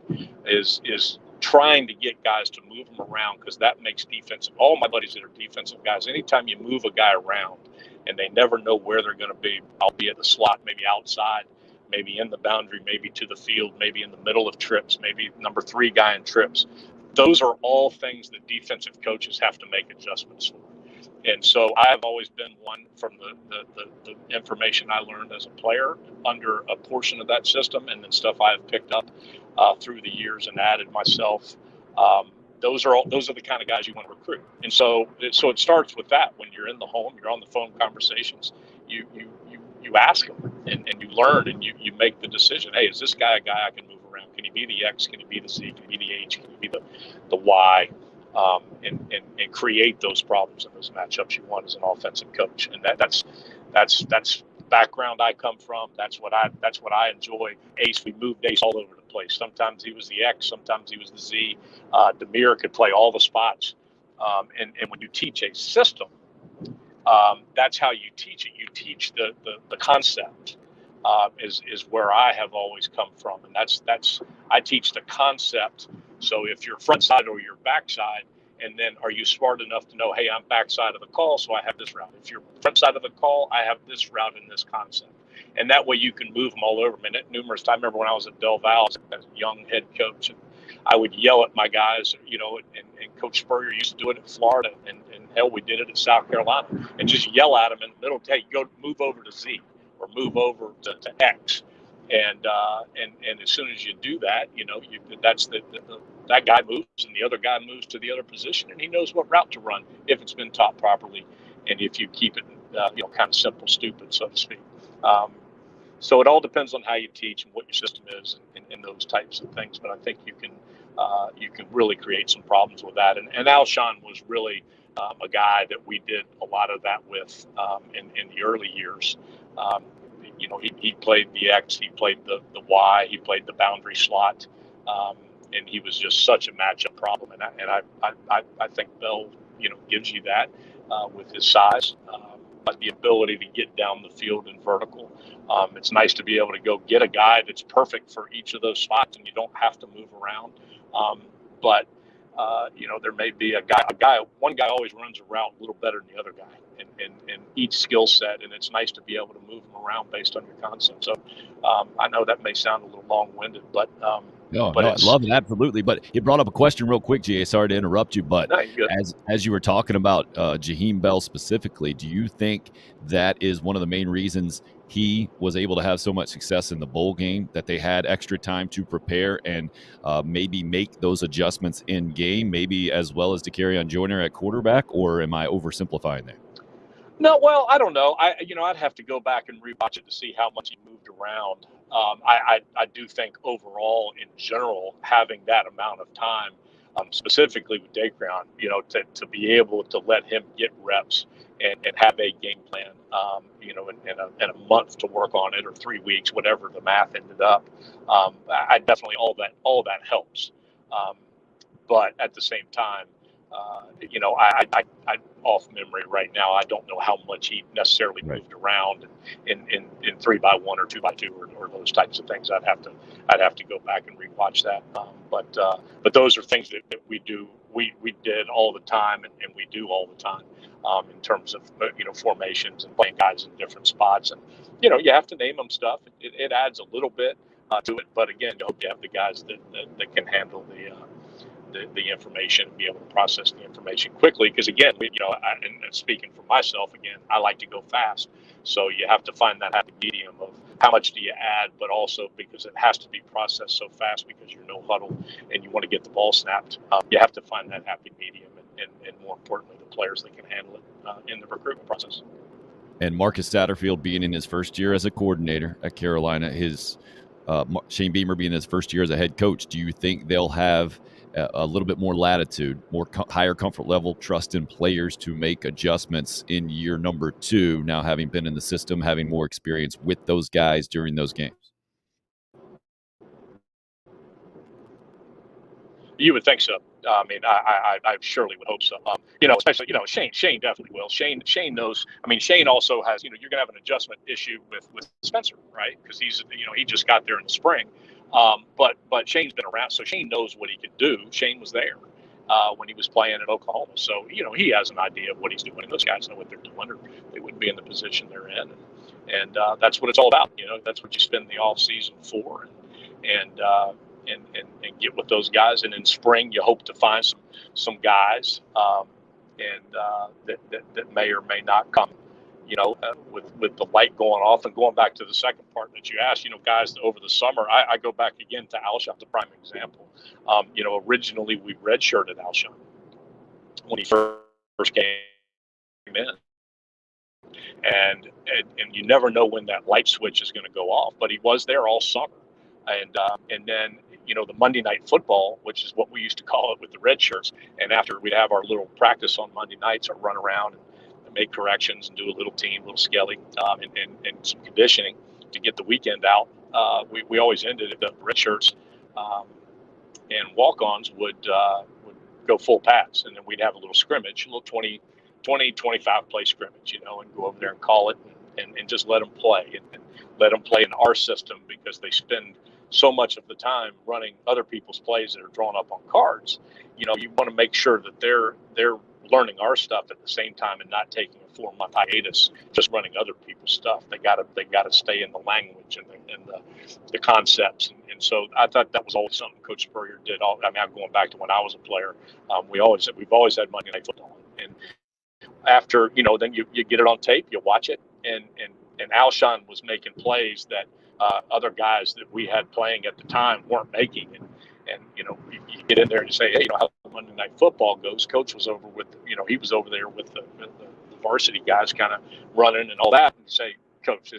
is trying to get guys to move them around, because that makes defensive. All my buddies that are defensive guys, anytime you move a guy around and they never know where they're going to be, I'll be at the slot, maybe outside, maybe in the boundary, maybe to the field, maybe in the middle of trips, maybe number 3 guy in trips. Those are all things that defensive coaches have to make adjustments for. And so I've always been one, from the information I learned as a player, under a portion of that system, and then stuff I've picked up through the years and added myself. Those are the kind of guys you want to recruit. And so it starts with that. When you're in the home, you're on the phone conversations, you ask them and you learn, and you make the decision. Hey, is this guy a guy I can move around? Can he be the X? Can he be the Z? Can he be the H? Can he be the Y? And create those problems and those matchups you want as an offensive coach. And that's the background I come from. That's what I enjoy. Ace, we moved Ace all over the place. Sometimes he was the X, sometimes he was the Z. Demir could play all the spots. And when you teach a system, that's how you teach it. You teach the concept. Is where I have always come from, and that's I teach the concept. So if you're front side or you're backside, and then are you smart enough to know, hey, I'm backside of the call, so I have this route. If you're front side of the call, I have this route in this concept, and that way you can move them all over. I mean, numerous times. I remember when I was at Del Valle as a young head coach, and I would yell at my guys, and Coach Spurrier used to do it in Florida, and hell, we did it in South Carolina, and just yell at them in the middle. Hey, go move over to Z. Or move over to X, and as soon as you do that, that's that guy moves, and the other guy moves to the other position, and he knows what route to run if it's been taught properly, and if you keep it, kind of simple, stupid, so to speak. So it all depends on how you teach and what your system is, and those types of things. But I think you can really create some problems with that. And Alshon was really a guy that we did a lot of that with in the early years. He played the X, he played the Y, he played the boundary slot, and he was just such a matchup problem. And I think Bell, gives you that with his size, but the ability to get down the field in vertical. It's nice to be able to go get a guy that's perfect for each of those spots, and you don't have to move around. But there may be one guy always runs a route a little better than the other guy, and each skill set, and it's nice to be able to move them around based on your concept. So I know that may sound a little long-winded, but no, I love it, absolutely. But it brought up a question real quick, GA. Sorry to interrupt you, but as you were talking about Jaheim Bell specifically, do you think that is one of the main reasons he was able to have so much success in the bowl game, that they had extra time to prepare and maybe make those adjustments in game, maybe as well as Dakereon Joyner at quarterback, or am I oversimplifying there? No, well, I don't know. I'd have to go back and rewatch it to see how much he moved around. I do think overall, in general, having that amount of time, specifically with Dakereon, to be able to let him get reps and have a game plan, and a month to work on it, or 3 weeks, whatever the math ended up. I definitely all that helps. But at the same time, I off memory right now, I don't know how much he necessarily moved around in 3x1 or 2x2 or those types of things. I'd have to go back and rewatch that. But those are things that we do. We did all the time, and we do all the time in terms of formations and playing guys in different spots. And you have to name them stuff. It adds a little bit to it, but again, you hope you have the guys that can handle the information and be able to process the information quickly. Because again, and speaking for myself, again, I like to go fast. So you have to find that happy medium of how much do you add, but also because it has to be processed so fast because you're no huddle and you want to get the ball snapped. You have to find that happy medium and more importantly, the players that can handle it in the recruitment process. And Marcus Satterfield being in his first year as a coordinator at Carolina, Shane Beamer being his first year as a head coach, do you think they'll have a little bit more latitude, higher comfort level, trust in players to make adjustments in year number 2, now having been in the system, having more experience with those guys during those games? You would think so. I mean, I surely would hope so. Especially, Shane definitely will. Shane knows. I mean, Shane also has, you're going to have an adjustment issue with Spencer, right? Because he's, he just got there in the spring. But Shane's been around, so Shane knows what he can do. Shane was there when he was playing at Oklahoma. So, he has an idea of what he's doing. And those guys know what they're doing, or they wouldn't be in the position they're in. And that's what it's all about. That's what you spend the off season for. And get with those guys. And in spring, you hope to find some guys that may or may not come, with the light going off. And going back to the second part that you asked, guys over the summer, I go back again to Alshon, the prime example. Originally we redshirted Alshon when he first came in. And you never know when that light switch is going to go off, but he was there all summer. And then, the Monday Night Football, which is what we used to call it with the red shirts. And after we'd have our little practice on Monday nights or run around and make corrections and do a little skelly and some conditioning to get the weekend out, we always ended at the red shirts and walk-ons would go full pads. And then we'd have a little scrimmage, a little 20, 25 play scrimmage, and go over there and call it and just let them play and let them play in our system, because they spend so much of the time running other people's plays that are drawn up on cards. You want to make sure that they're learning our stuff at the same time and not taking a 4-month hiatus just running other people's stuff. They got to stay in the language and the concepts. And so I thought that was always something Coach Spurrier did. I'm going back to when I was a player. We've always had Monday Night Football, and after then you get it on tape, you watch it, and Alshon was making plays that other guys that we had playing at the time weren't making. And you get in there and you say, hey, how Monday Night Football goes. Coach was over with, he was over there with the varsity guys kind of running and all that. And you say, Coach,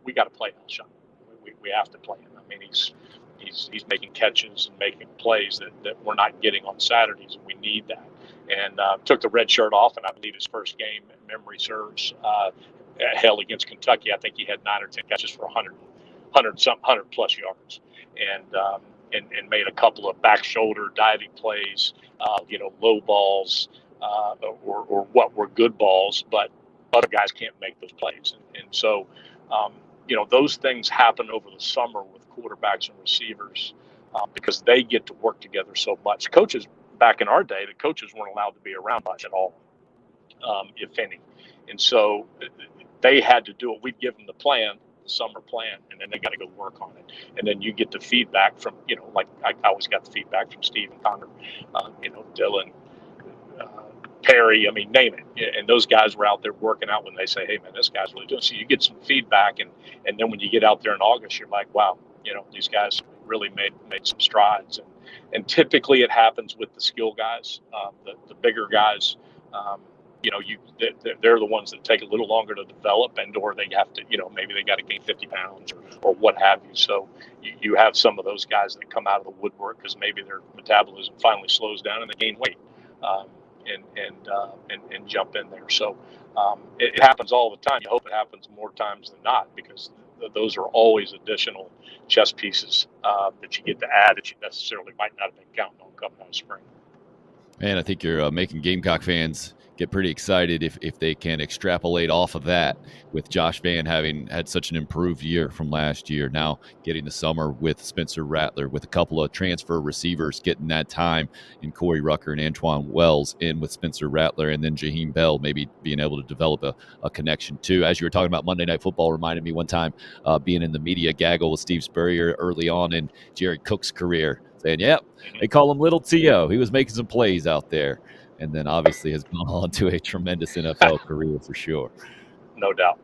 we got to play Alshon. We have to play him. I mean, he's making catches and making plays that we're not getting on Saturdays, and we need that. And took the red shirt off, and I believe his first game, if memory serves, hell, against Kentucky, I think he had 9 or 10 catches for 100 plus yards, and made a couple of back shoulder diving plays, low balls, or what were good balls, but other guys can't make those plays. And so, those things happen over the summer with quarterbacks and receivers because they get to work together so much. Coaches, back in our day, the coaches weren't allowed to be around much at all, if any. And so they had to do it. We'd give them the plan, the summer plan, and then they got to go work on it. And then you get the feedback from, like I always got the feedback from Steve and Connor, Dylan, Perry, name it. And those guys were out there working out when they say, hey, man, this guy's really doing. So you get some feedback. And then when you get out there in August, you're like, wow, these guys really made some strides. And typically it happens with the skill guys, the bigger guys. They're the ones that take a little longer to develop, or they have to, maybe they got to gain 50 pounds or what have you. So you have some of those guys that come out of the woodwork because maybe their metabolism finally slows down and they gain weight and jump in there. So it happens all the time. You hope it happens more times than not, because those are always additional chess pieces that you get to add that you necessarily might not have been counting on coming out of spring. Man, I think you're making Gamecock fans get pretty excited if they can extrapolate off of that, with Josh Vann having had such an improved year from last year. Now getting the summer with Spencer Rattler, with a couple of transfer receivers getting that time in Corey Rucker and Antoine Wells in with Spencer Rattler, and then Jaheim Bell maybe being able to develop a connection too. As you were talking about Monday Night Football, reminded me one time being in the media gaggle with Steve Spurrier early on in Jared Cook's career, saying, yep, they call him Little T.O. He was making some plays out there. And then obviously has gone on to a tremendous NFL career for sure. No doubt.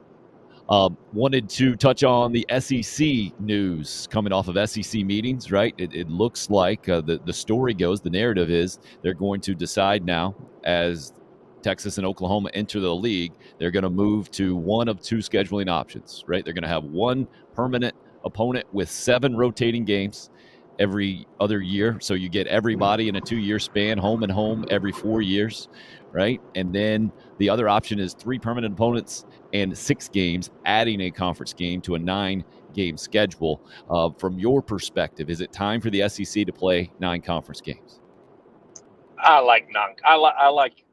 Wanted to touch on the SEC news coming off of SEC meetings, right? It looks like the story goes, the narrative is they're going to decide now, as Texas and Oklahoma enter the league, they're going to move to one of two scheduling options, right? They're going to have one permanent opponent with 7 rotating games every other year. So you get everybody in a 2-year span, home and home every 4 years, right? And then the other option is 3 permanent opponents and 6 games, adding a conference game to a 9-game schedule. From your perspective, is it time for the SEC to play 9 conference games? I like your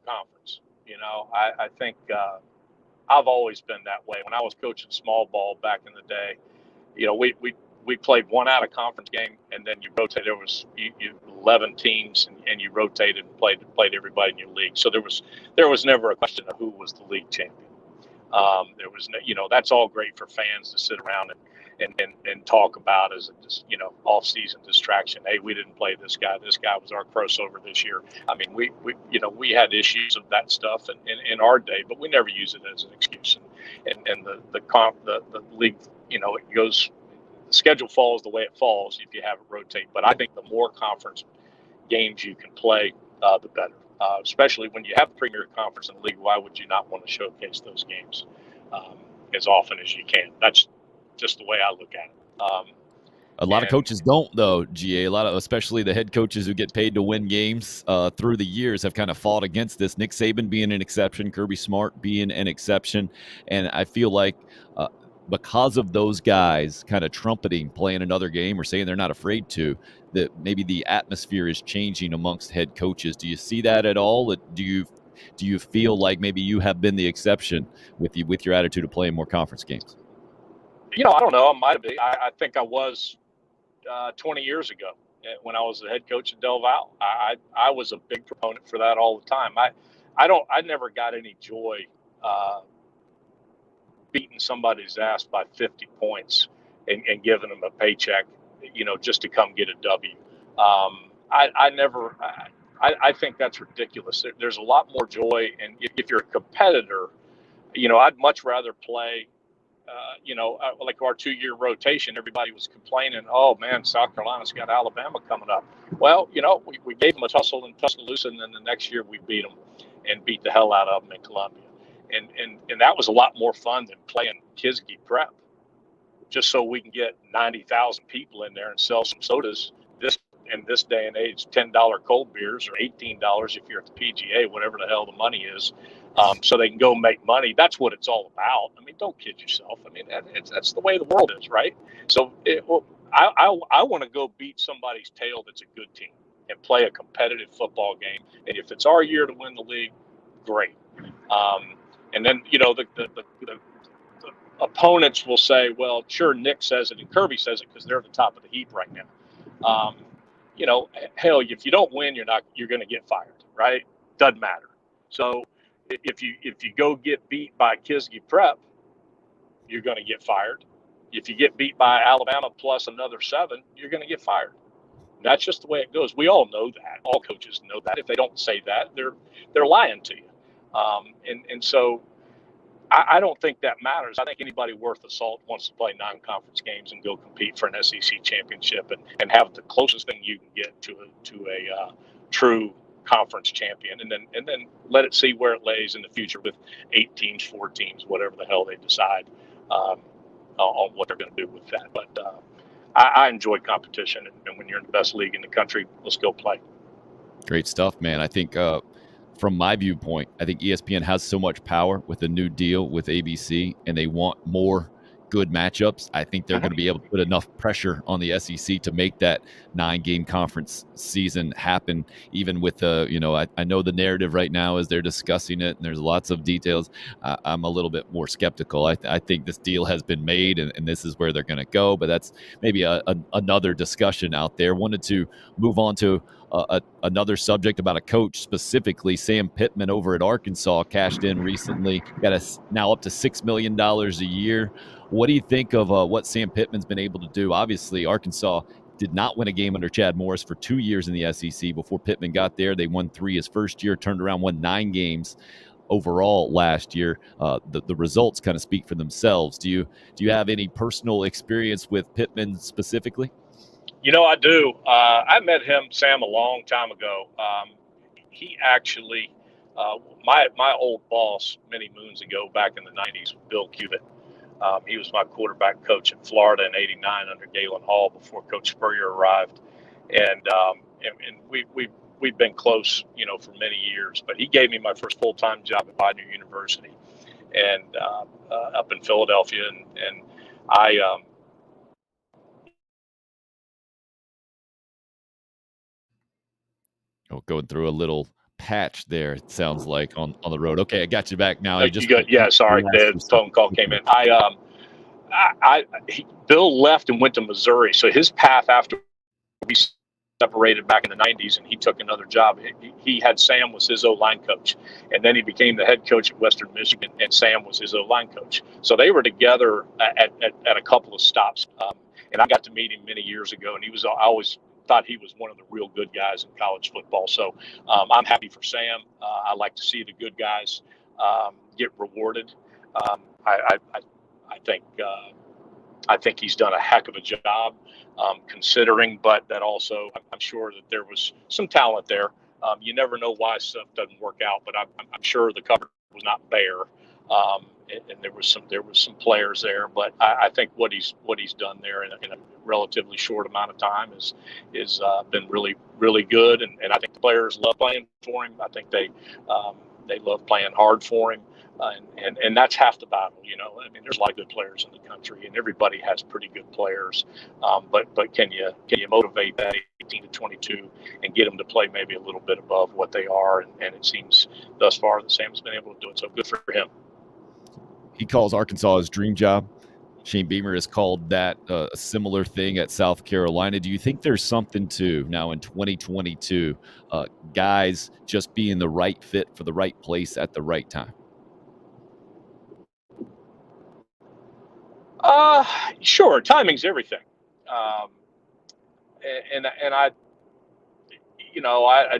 conference. You know, I think I've always been that way. When I was coaching small ball back in the day, you know, we played one out of conference game, and then you rotated. There was you 11 teams, and you rotated and played everybody in your league. So there was never a question of who was the league champion. There was no, you know, that's all great for fans to sit around and talk about as a, you know, off-season distraction. Hey, we didn't play this guy. This guy was our crossover this year. I mean, we had issues of that stuff in our day, but we never use it as an excuse. And the league, you know, it goes. The schedule falls the way it falls if you have it rotate. But I think the more conference games you can play, the better. Especially when you have a premier conference in the league, why would you not want to showcase those games as often as you can? That's just the way I look at it. A lot of coaches don't, though, GA. A lot of, especially the head coaches who get paid to win games through the years, have kind of fought against this. Nick Saban being an exception, Kirby Smart being an exception, and I feel like because of those guys kind of trumpeting playing another game or saying they're not afraid to, that maybe the atmosphere is changing amongst head coaches. Do you see that at all? Do you feel like maybe you have been the exception with your attitude of playing more conference games? You know, I don't know. I might be. I think I was 20 years ago when I was the head coach at Del Valle. I was a big proponent for that all the time. I never got any joy beating somebody's ass by 50 points and giving them a paycheck, you know, just to come get a W. I think that's ridiculous. There's a lot more joy. And if you're a competitor, you know, I'd much rather play, you know, like our 2-year rotation. Everybody was complaining, oh man, South Carolina's got Alabama coming up. Well, you know, we gave them a tussle in Tuscaloosa, and then the next year we beat them and beat the hell out of them in Columbia. And that was a lot more fun than playing Kisgi Prep, just so we can get 90,000 people in there and sell some sodas. In this day and age, $10 cold beers or $18 if you're at the PGA, whatever the hell the money is, so they can go make money. That's what it's all about. I mean, don't kid yourself. I mean, that's the way the world is, right? So I want to go beat somebody's tail that's a good team and play a competitive football game. And if it's our year to win the league, great. And then, you know, the opponents will say, well, sure, Nick says it and Kirby says it because they're at the top of the heap right now. You know, hell, if you don't win, you're going to get fired, right? Doesn't matter. So if you go get beat by Kisgi Prep, you're going to get fired. If you get beat by Alabama plus another 7, you're going to get fired. That's just the way it goes. We all know that. All coaches know that. If they don't say that, they're lying to you. And so I don't think that matters. I think anybody worth the salt wants to play non-conference games and go compete for an SEC championship and have the closest thing you can get to a true conference champion, and then let it see where it lays in the future with 8 teams, 4 teams, whatever the hell they decide on what they're going to do with that. But I enjoy competition, and when you're in the best league in the country, let's go play. Great stuff, man. I think from my viewpoint, I think ESPN has so much power with the new deal with ABC, and they want more good matchups. I think they're going to be able to put enough pressure on the SEC to make that 9-game conference season happen, even with I know the narrative right now is they're discussing it and there's lots of details. I'm a little bit more skeptical. I think this deal has been made and this is where they're going to go, but that's maybe another discussion out there. Wanted to move on to another subject about a coach, specifically Sam Pittman over at Arkansas, cashed in recently, got now up to $6 million a year. What do you think of what Sam Pittman's been able to do? Obviously, Arkansas did not win a game under Chad Morris for 2 years in the SEC. Before Pittman got there, they won 3 his first year, turned around, won 9 games overall last year. The results kind of speak for themselves. Do you have any personal experience with Pittman specifically? I do. I met Sam, a long time ago. He actually, my old boss many moons ago, back in the 90s, Bill Cubit. He was my quarterback coach in Florida in '89 under Galen Hall before Coach Spurrier arrived, and we've been close, for many years. But he gave me my first full-time job at Biden University, and up in Philadelphia, and I. Going through a little patch there, it sounds like, on the road. Okay, I got you back now. You good? Yeah, sorry, the phone call came in. Bill left and went to Missouri, so his path after we separated back in the 90s, and he took another job. He had Sam was his O-line coach, and then he became the head coach at Western Michigan, and Sam was his O-line coach. So they were together at a couple of stops, and I got to meet him many years ago, and I always thought he was one of the real good guys in college football. So I'm happy for Sam. I like to see the good guys get rewarded. I think he's done a heck of a job, considering, but that also, I'm sure that there was some talent there. You never know why stuff doesn't work out, but I'm sure the cupboard was not bare. And there was some players there, but I think what he's done there in a relatively short amount of time is been really, really good, and I think the players love playing for him. I think they love playing hard for him, and that's half the battle. I mean, there's a lot of good players in the country, and everybody has pretty good players, but can you motivate that 18 to 22 and get them to play maybe a little bit above what they are? And it seems thus far that Sam's been able to do it. So good for him. He calls Arkansas his dream job. Shane Beamer has called that a similar thing at South Carolina. Do you think there's something to, now in 2022, guys just being the right fit for the right place at the right time? Sure. Timing's everything. And I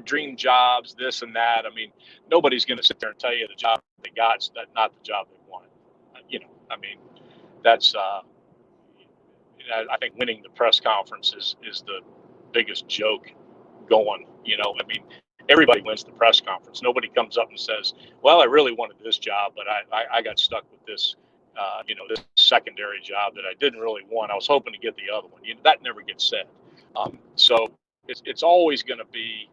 dream jobs, this and that. I mean, nobody's going to sit there and tell you the job they got is not the job they wanted. That's I think winning the press conference is the biggest joke going. Everybody wins the press conference. Nobody comes up and says, well, I really wanted this job, but I got stuck with this this secondary job that I didn't really want. I was hoping to get the other one. That never gets said. So it's always going to be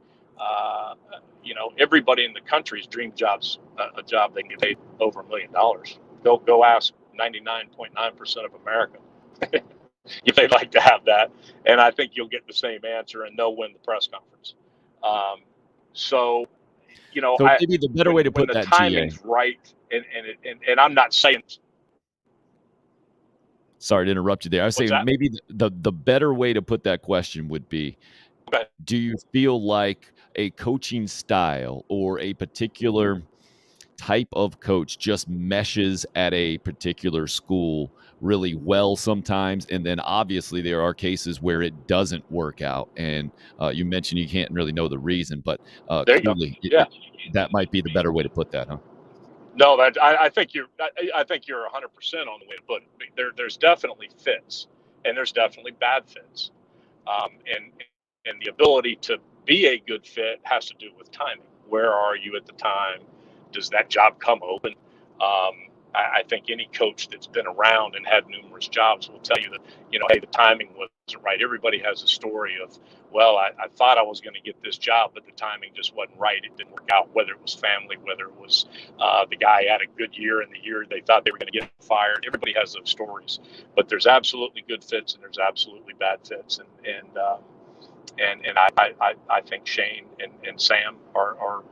everybody in the country's dream job's a job they can get paid over $1 million. Go ask 99.9% of America if they'd like to have that, and I think you'll get the same answer, and they'll win the press conference. So maybe the better way to put that, the timing's right, and I'm not saying. Sorry to interrupt you there. I was saying maybe the better way to put that question would be, do you feel like a coaching style or a particular type of coach just meshes at a particular school really well sometimes, and then obviously there are cases where it doesn't work out, and you mentioned you can't really know the reason, but clearly that might be the better way to put that, huh? No, I think you're 100% on the way to put it. There's definitely fits, and there's definitely bad fits, and the ability to be a good fit has to do with timing. Where are you at the time? Does that job come open? I think any coach that's been around and had numerous jobs will tell you that, hey, the timing wasn't right. Everybody has a story of, well, I thought I was going to get this job, but the timing just wasn't right. It didn't work out, whether it was family, whether it was the guy had a good year in the year they thought they were going to get fired. Everybody has those stories, but there's absolutely good fits and there's absolutely bad fits. And I think Shane and Sam are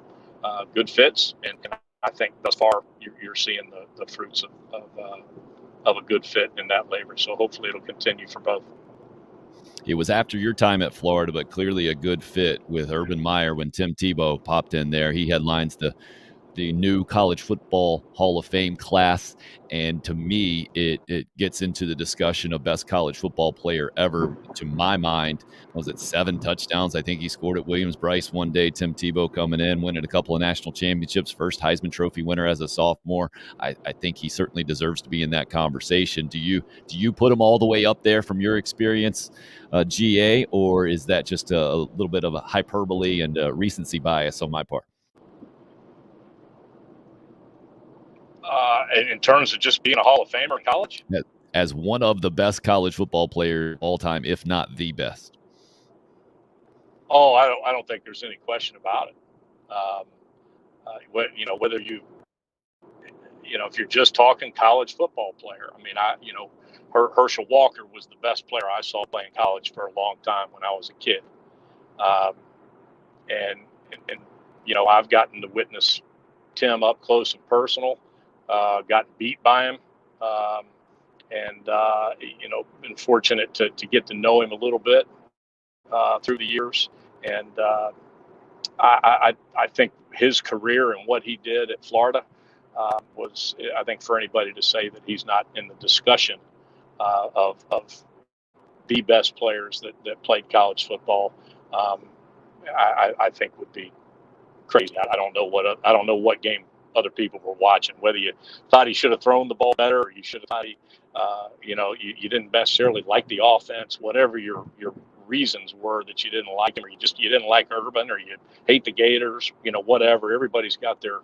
good fits, and I think thus far you're seeing the fruits of a good fit in that labor. So hopefully it'll continue for both. It was after your time at Florida, but clearly a good fit with Urban Meyer when Tim Tebow popped in there. He headlines the new college football Hall of Fame class. And to me, it gets into the discussion of best college football player ever. To my mind, was it 7 touchdowns? I think he scored at Williams-Brice one day. Tim Tebow coming in, winning a couple of national championships, first Heisman Trophy winner as a sophomore. I think he certainly deserves to be in that conversation. Do you put him all the way up there from your experience, GA, or is that just a little bit of a hyperbole and recency bias on my part? In terms of just being a Hall of Famer in college? As one of the best college football players all time, if not the best. Oh, I don't think there's any question about it. Whether if you're just talking college football player, I mean, Herschel Walker was the best player I saw playing college for a long time when I was a kid. I've gotten to witness Tim up close and personal. Gotten beat by him, been fortunate to get to know him a little bit through the years. And I think his career and what he did at Florida was, I think, for anybody to say that he's not in the discussion of the best players that played college football, I think would be crazy. I don't know what game other people were watching, whether you thought he should have thrown the ball better, or you should have thought you didn't necessarily like the offense, whatever your reasons were that you didn't like him, or you didn't like Urban, or you hate the Gators, whatever. Everybody's got their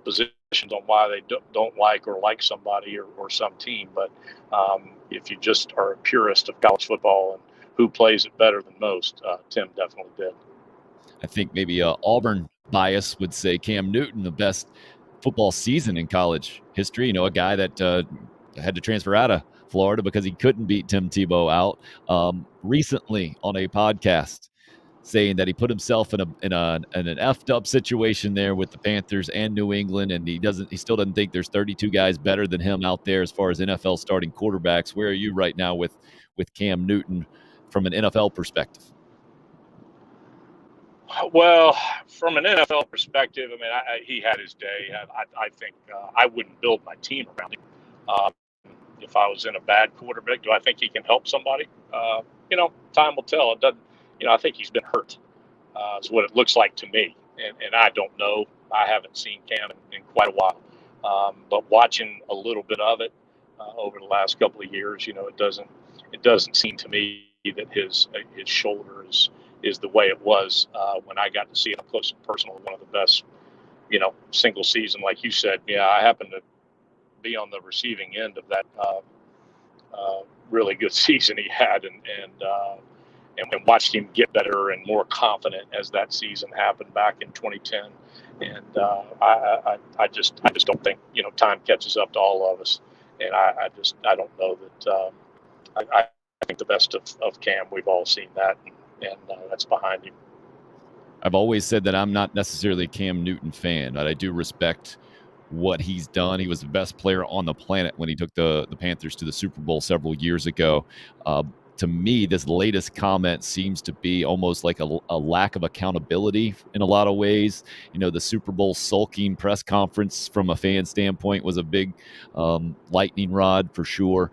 positions on why they don't like or like somebody or some team. But if you just are a purist of college football and who plays it better than most, Tim definitely did. I think maybe Auburn bias would say Cam Newton, the best football season in college history. A guy that had to transfer out of Florida because he couldn't beat Tim Tebow out. Recently on a podcast, saying that he put himself in an effed up situation there with the Panthers and New England, and he still doesn't think there's 32 guys better than him out there as far as NFL starting quarterbacks. Where are you right now with Cam Newton from an NFL perspective? Well, from an NFL perspective, I mean, he had his day. I think I wouldn't build my team around him. If I was in a bad quarterback, do I think he can help somebody? Time will tell. It doesn't. I think he's been hurt. Is what it looks like to me, and I don't know. I haven't seen Cam in quite a while, but watching a little bit of it over the last couple of years, it doesn't seem to me that his shoulder is the way it was when I got to see it up close and personal. One of the best, single season, like you said. Yeah, I happened to be on the receiving end of that really good season he had, and watched him get better and more confident as that season happened back in 2010. And I just don't think time catches up to all of us, and I don't know that. I think the best of Cam, we've all seen that. And that's behind him. I've always said that I'm not necessarily a Cam Newton fan, but I do respect what he's done. He was the best player on the planet when he took the Panthers to the Super Bowl several years ago. To me, this latest comment seems to be almost like a lack of accountability in a lot of ways. The Super Bowl sulking press conference from a fan standpoint was a big lightning rod for sure.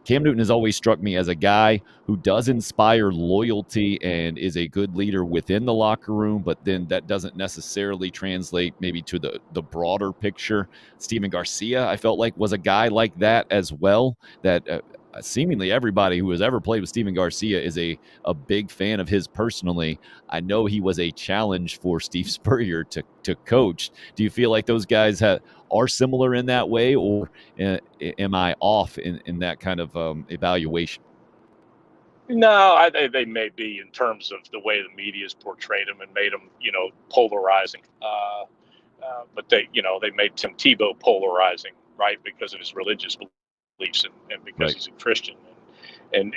Cam Newton has always struck me as a guy who does inspire loyalty and is a good leader within the locker room, but then that doesn't necessarily translate maybe to the broader picture. Steven Garcia, I felt like, was a guy like that as well, that seemingly everybody who has ever played with Steven Garcia is a big fan of his personally. I know he was a challenge for Steve Spurrier to coach. Do you feel like those guys are similar in that way, or am I off in that kind of evaluation? No, they may be in terms of the way the media's portrayed him and made him, polarizing. But they made Tim Tebow polarizing, right, because of his religious beliefs and because he's a Christian. And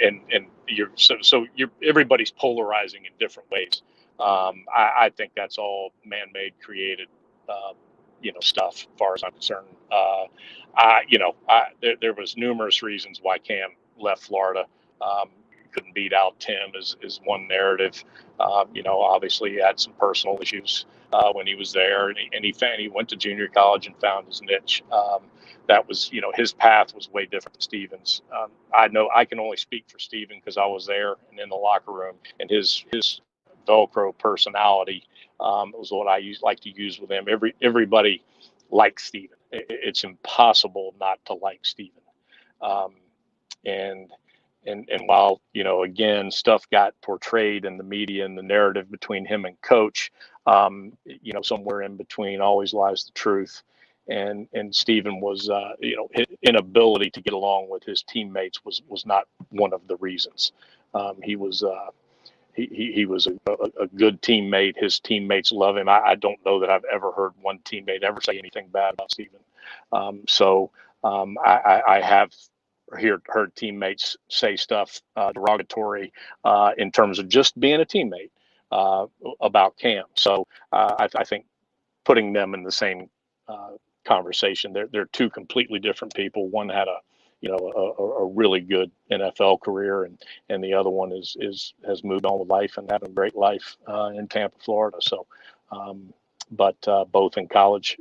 everybody's polarizing in different ways. I think that's all man-made, created, stuff. As far as I'm concerned, there was numerous reasons why Cam left Florida. Couldn't beat out Tim is one narrative. Obviously he had some personal issues when he was there, and he went to junior college and found his niche. That was, his path was way different than Steven's. I know I can only speak for Steven because I was there and in the locker room, and his Velcro personality was what I like to use with him. Everybody likes Steven. It's impossible not to like Steven. And while, again, stuff got portrayed in the media and the narrative between him and coach, somewhere in between always lies the truth. And Steven was, his inability to get along with his teammates was not one of the reasons. He was a good teammate. His teammates love him. I don't know that I've ever heard one teammate ever say anything bad about Steven. I have heard teammates say stuff derogatory in terms of just being a teammate about Cam. So I think putting them in the same conversation, they're two completely different people. One had a really good NFL career, and the other one has moved on with life and having a great life in Tampa, Florida. So, but both in college,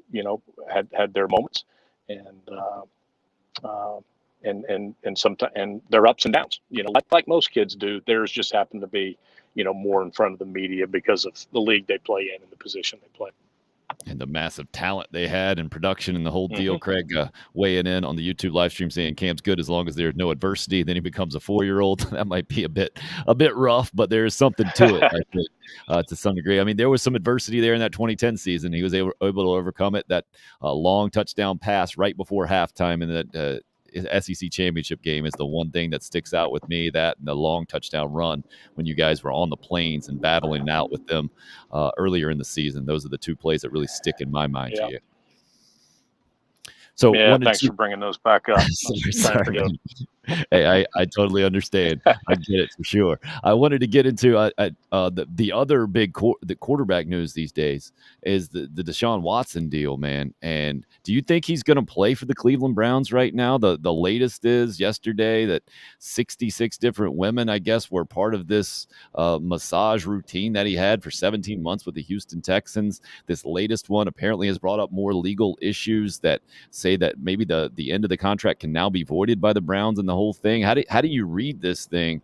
had their moments, and sometimes, and their ups and downs, like most kids do. Theirs just happen to be, more in front of the media because of the league they play in and the position they play. And the massive talent they had in production and the whole deal. Craig weighing in on the YouTube live stream saying Cam's good as long as there's no adversity. Then he becomes a 4-year-old. That might be a bit rough, but there is something to it, I think, to some degree. I mean, there was some adversity there in that 2010 season. He was able to overcome it. That long touchdown pass right before halftime in that SEC championship game is the one thing that sticks out with me. That and the long touchdown run when you guys were on the plains and battling out with them earlier in the season. Those are the two plays that really stick in my mind to you. So thanks for bringing those back up. Sorry. Hey, I totally understand. I get it for sure. I wanted to get into the other big the quarterback news these days is the Deshaun Watson deal, man. And do you think he's going to play for the Cleveland Browns right now? The latest is yesterday that 66 different women, I guess, were part of this massage routine that he had for 17 months with the Houston Texans. This latest one apparently has brought up more legal issues that say that maybe the end of the contract can now be voided by the Browns and the whole thing. How do you read this thing?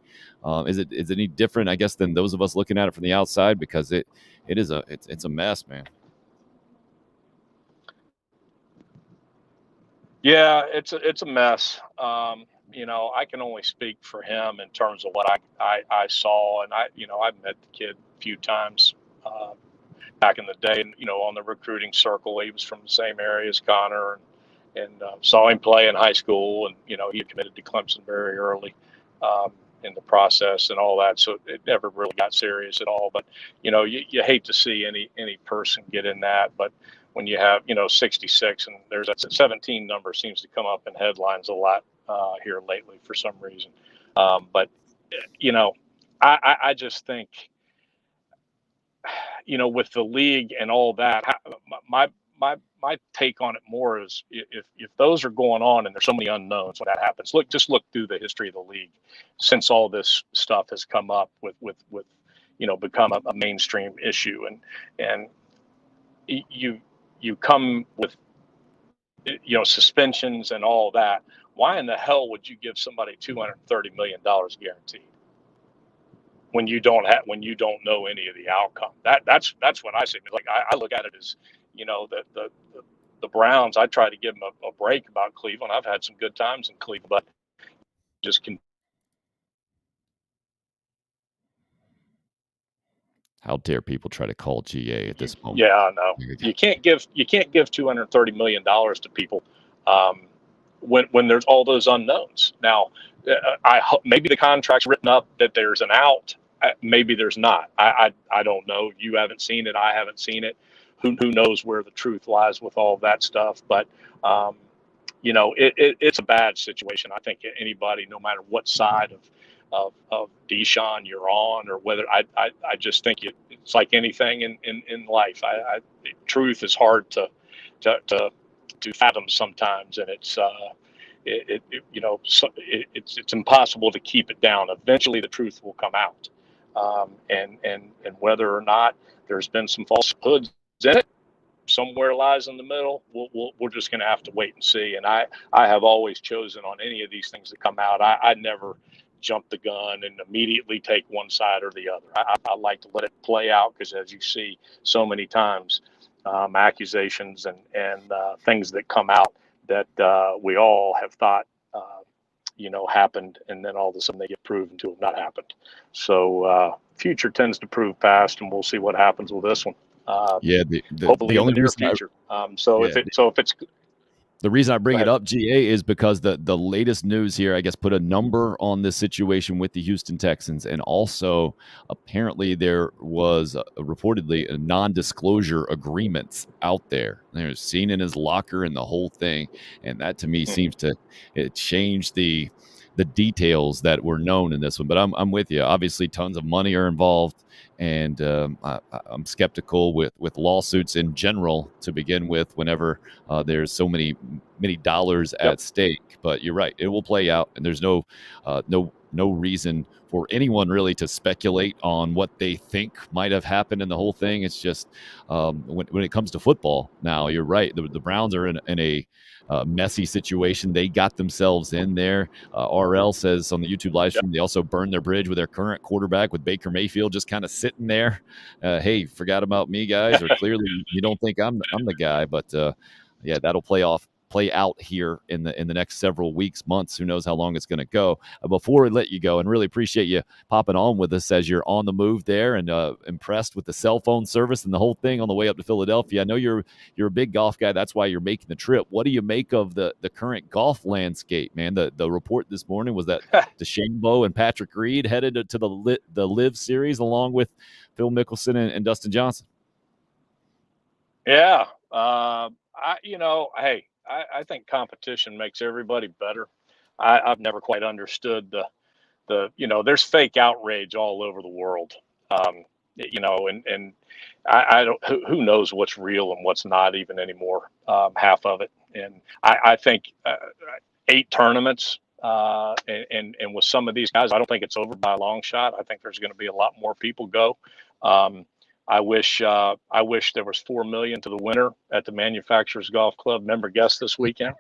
Is it any different, I guess, than those of us looking at it from the outside? Because it's a mess, man. Yeah, it's a mess. I can only speak for him in terms of what I saw, and I've met the kid a few times back in the day, on the recruiting circle. He was from the same area as Connor, and saw him play in high school, and he had committed to Clemson very early in the process and all that, so it never really got serious at all. But you hate to see any person get in that, but when you have 66, and there's that 17 number seems to come up in headlines a lot here lately for some reason. But I just think with the league and all that, my take on it more is if those are going on and there's so many unknowns when that happens. Just look through the history of the league since all this stuff has come up with become a mainstream issue, and you come with suspensions and all that. Why in the hell would you give somebody $230 million guaranteed when you don't know any of the outcome? That's what I say. Like I look at it as the Browns. I try to give them a break about Cleveland. I've had some good times in Cleveland, but just can. How dare people try to call GA at this moment? Yeah, I know. You can't give $230 million to people when there's all those unknowns. Now, maybe the contract's written up that there's an out. Maybe there's not. I don't know. You haven't seen it. I haven't seen it. Who knows where the truth lies with all that stuff? But it's a bad situation. I think anybody, no matter what side of Deshaun you're on, or whether I just think it's like anything in life. Truth is hard to fathom sometimes, and it's impossible to keep it down. Eventually, the truth will come out, and whether or not there's been some falsehoods in it, somewhere lies in the middle. We're just going to have to wait and see. And I have always chosen on any of these things that come out. I never jump the gun and immediately take one side or the other. I like to let it play out, because as you see so many times, accusations and things that come out that we all have thought happened, and then all of a sudden they get proven to have not happened. So future tends to prove past, and we'll see what happens with this one. Hopefully in the near future. If it's the reason I bring it up, GA, is because the latest news here, I guess, put a number on this situation with the Houston Texans, and also apparently there was reportedly a non-disclosure agreements out there. There's seen in his locker and the whole thing, and that to me seems to change the details that were known in this one. But I'm with you. Obviously, tons of money are involved, and I'm skeptical with lawsuits in general to begin with, whenever there's so many dollars at stake. But you're right, it will play out, and there's no reason for anyone really to speculate on what they think might have happened in the whole thing. It's just when it comes to football now, you're right. The Browns are in a messy situation. They got themselves in there. RL says on the YouTube live stream, they also burned their bridge with their current quarterback, with Baker Mayfield just kind of sitting there. Hey, forgot about me, guys, or clearly you don't think I'm the guy. But that'll play out here in the next several weeks, months. Who knows how long it's going to go. Before we let you go, and really appreciate you popping on with us as you're on the move there, and impressed with the cell phone service and the whole thing on the way up to Philadelphia. I know you're a big golf guy. That's why you're making the trip. What do you make of the current golf landscape, man? The report this morning was that Dechambeau and Patrick Reed headed to the Live Series along with Phil Mickelson and Dustin Johnson. Yeah. I think competition makes everybody better. I've never quite understood there's fake outrage all over the world. And I don't, who knows what's real and what's not even anymore, half of it. And I think 8 tournaments, and with some of these guys, I don't think it's over by a long shot. I think there's going to be a lot more people go. I wish there was $4 million to the winner at the Manufacturers Golf Club member guest this weekend.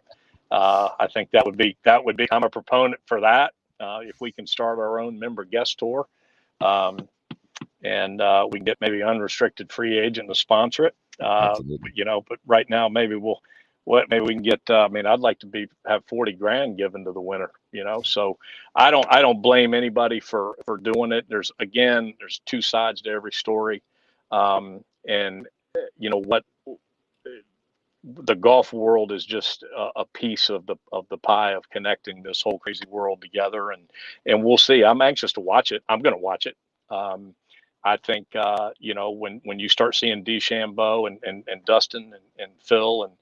I think that would be. I'm a proponent for that. If we can start our own member guest tour, and we can get maybe unrestricted free agent to sponsor it. But right now maybe maybe we can get. I'd like to have $40,000 given to the winner. So I don't blame anybody for doing it. There's 2 sides to every story. And what, the golf world is just a piece of the pie of connecting this whole crazy world together, and we'll see. I'm anxious to watch it. I'm going to watch it. I think when you start seeing DeChambeau and Dustin and Phil and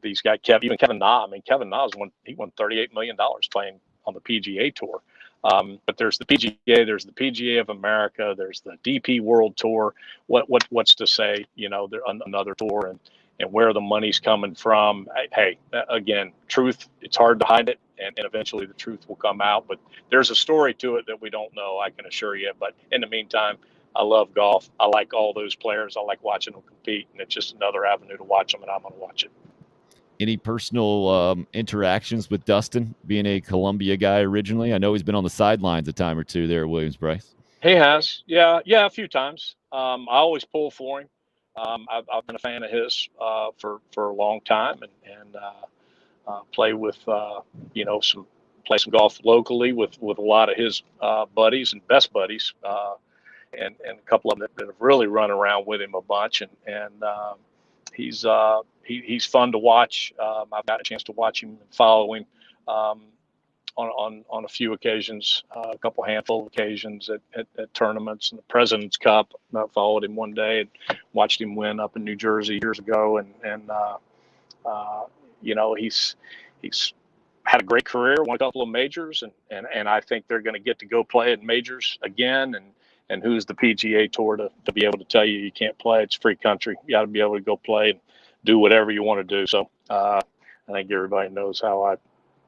these guys, even Kevin Na. Kevin Na won $38 million playing on the PGA Tour. But there's the PGA, there's the PGA of America, there's the DP World Tour. What's to say, another tour, and where the money's coming from. Hey, again, truth, it's hard to hide it, and eventually the truth will come out. But there's a story to it that we don't know, I can assure you. But in the meantime, I love golf. I like all those players. I like watching them compete, and it's just another avenue to watch them, and I'm going to watch it. Any personal interactions with Dustin, being a Columbia guy originally? I know he's been on the sidelines a time or two there at Williams-Brice. He has. Yeah, a few times. I always pull for him. I've been a fan of his for a long time, and play with some play some golf locally with a lot of his buddies and best buddies, and a couple of them that have really run around with him a bunch. And he's fun to watch. I've got a chance to watch him and follow him on a few occasions, a handful of occasions at tournaments and the President's Cup. I followed him one day and watched him win up in New Jersey years ago, and he's had a great career, won a couple of majors, and I think they're going to get to go play at majors again. And who's the PGA Tour to be able to tell you can't play? It's free country. You got to be able to go play and do whatever you want to do. So I think everybody knows how I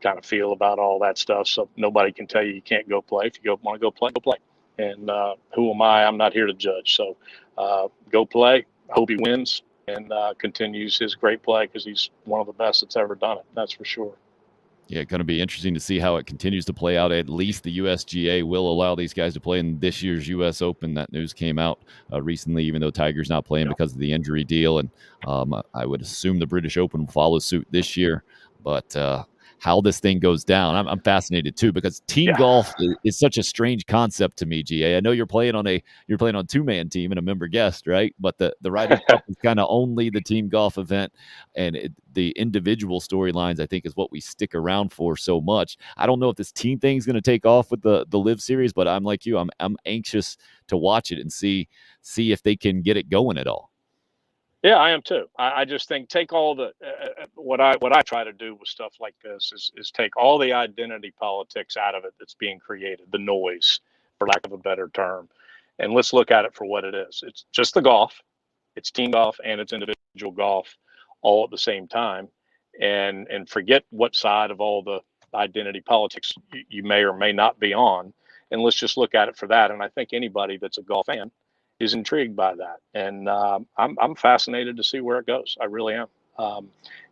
kind of feel about all that stuff. So nobody can tell you can't go play. If you want to go play, go play. And who am I? I'm not here to judge. So go play. I hope he wins and continues his great play, because he's one of the best that's ever done it. That's for sure. Yeah, going to be interesting to see how it continues to play out. At least the USGA will allow these guys to play in this year's U.S. Open. That news came out recently, even though Tiger's not playing because of the injury deal. And I would assume the British Open will follow suit this year. But how this thing goes down, I'm fascinated too, because team golf is such a strange concept to me. GA, I know you're playing on a 2-man team and a member guest, right? But the Ryder Cup is kind of only the team golf event, and the individual storylines, I think, is what we stick around for so much. I don't know if this team thing is going to take off with the Live Series, but I'm like you, I'm anxious to watch it and see if they can get it going at all. Yeah, I am too. I just think take all the what I try to do with stuff like this is take all the identity politics out of it that's being created, the noise, for lack of a better term, and let's look at it for what it is. It's just the golf, it's team golf, and it's individual golf, all at the same time, and forget what side of all the identity politics you may or may not be on, and let's just look at it for that. And I think anybody that's a golf fan is intrigued by that, and I'm fascinated to see where it goes. I really am,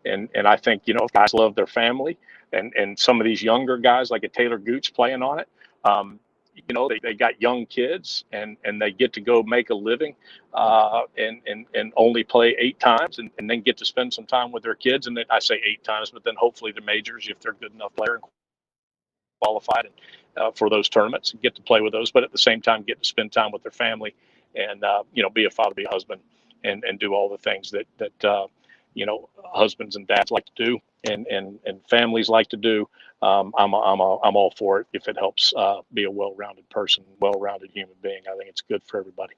and I think if guys love their family, and some of these younger guys like a Taylor Gooch playing on it, they got young kids and they get to go make a living, and only play 8 times, and then get to spend some time with their kids. And I say 8 times, but then hopefully the majors, if they're a good enough player and qualified for those tournaments, get to play with those, but at the same time get to spend time with their family. And be a father, be a husband, and do all the things that husbands and dads like to do, and families like to do. I'm all for it if it helps be a well-rounded person, well-rounded human being. I think it's good for everybody.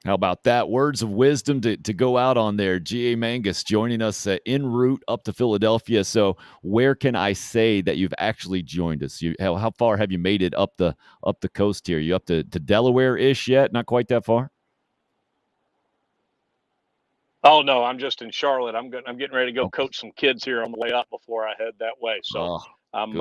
How about that? Words of wisdom to go out on there. G.A. Mangus joining us en route up to Philadelphia. So where can I say that you've actually joined us? How far have you made it up the coast here? You up to Delaware-ish yet? Not quite that far? Oh, no, I'm just in Charlotte. I'm getting ready to go coach some kids here on the way up before I head that way. So I'm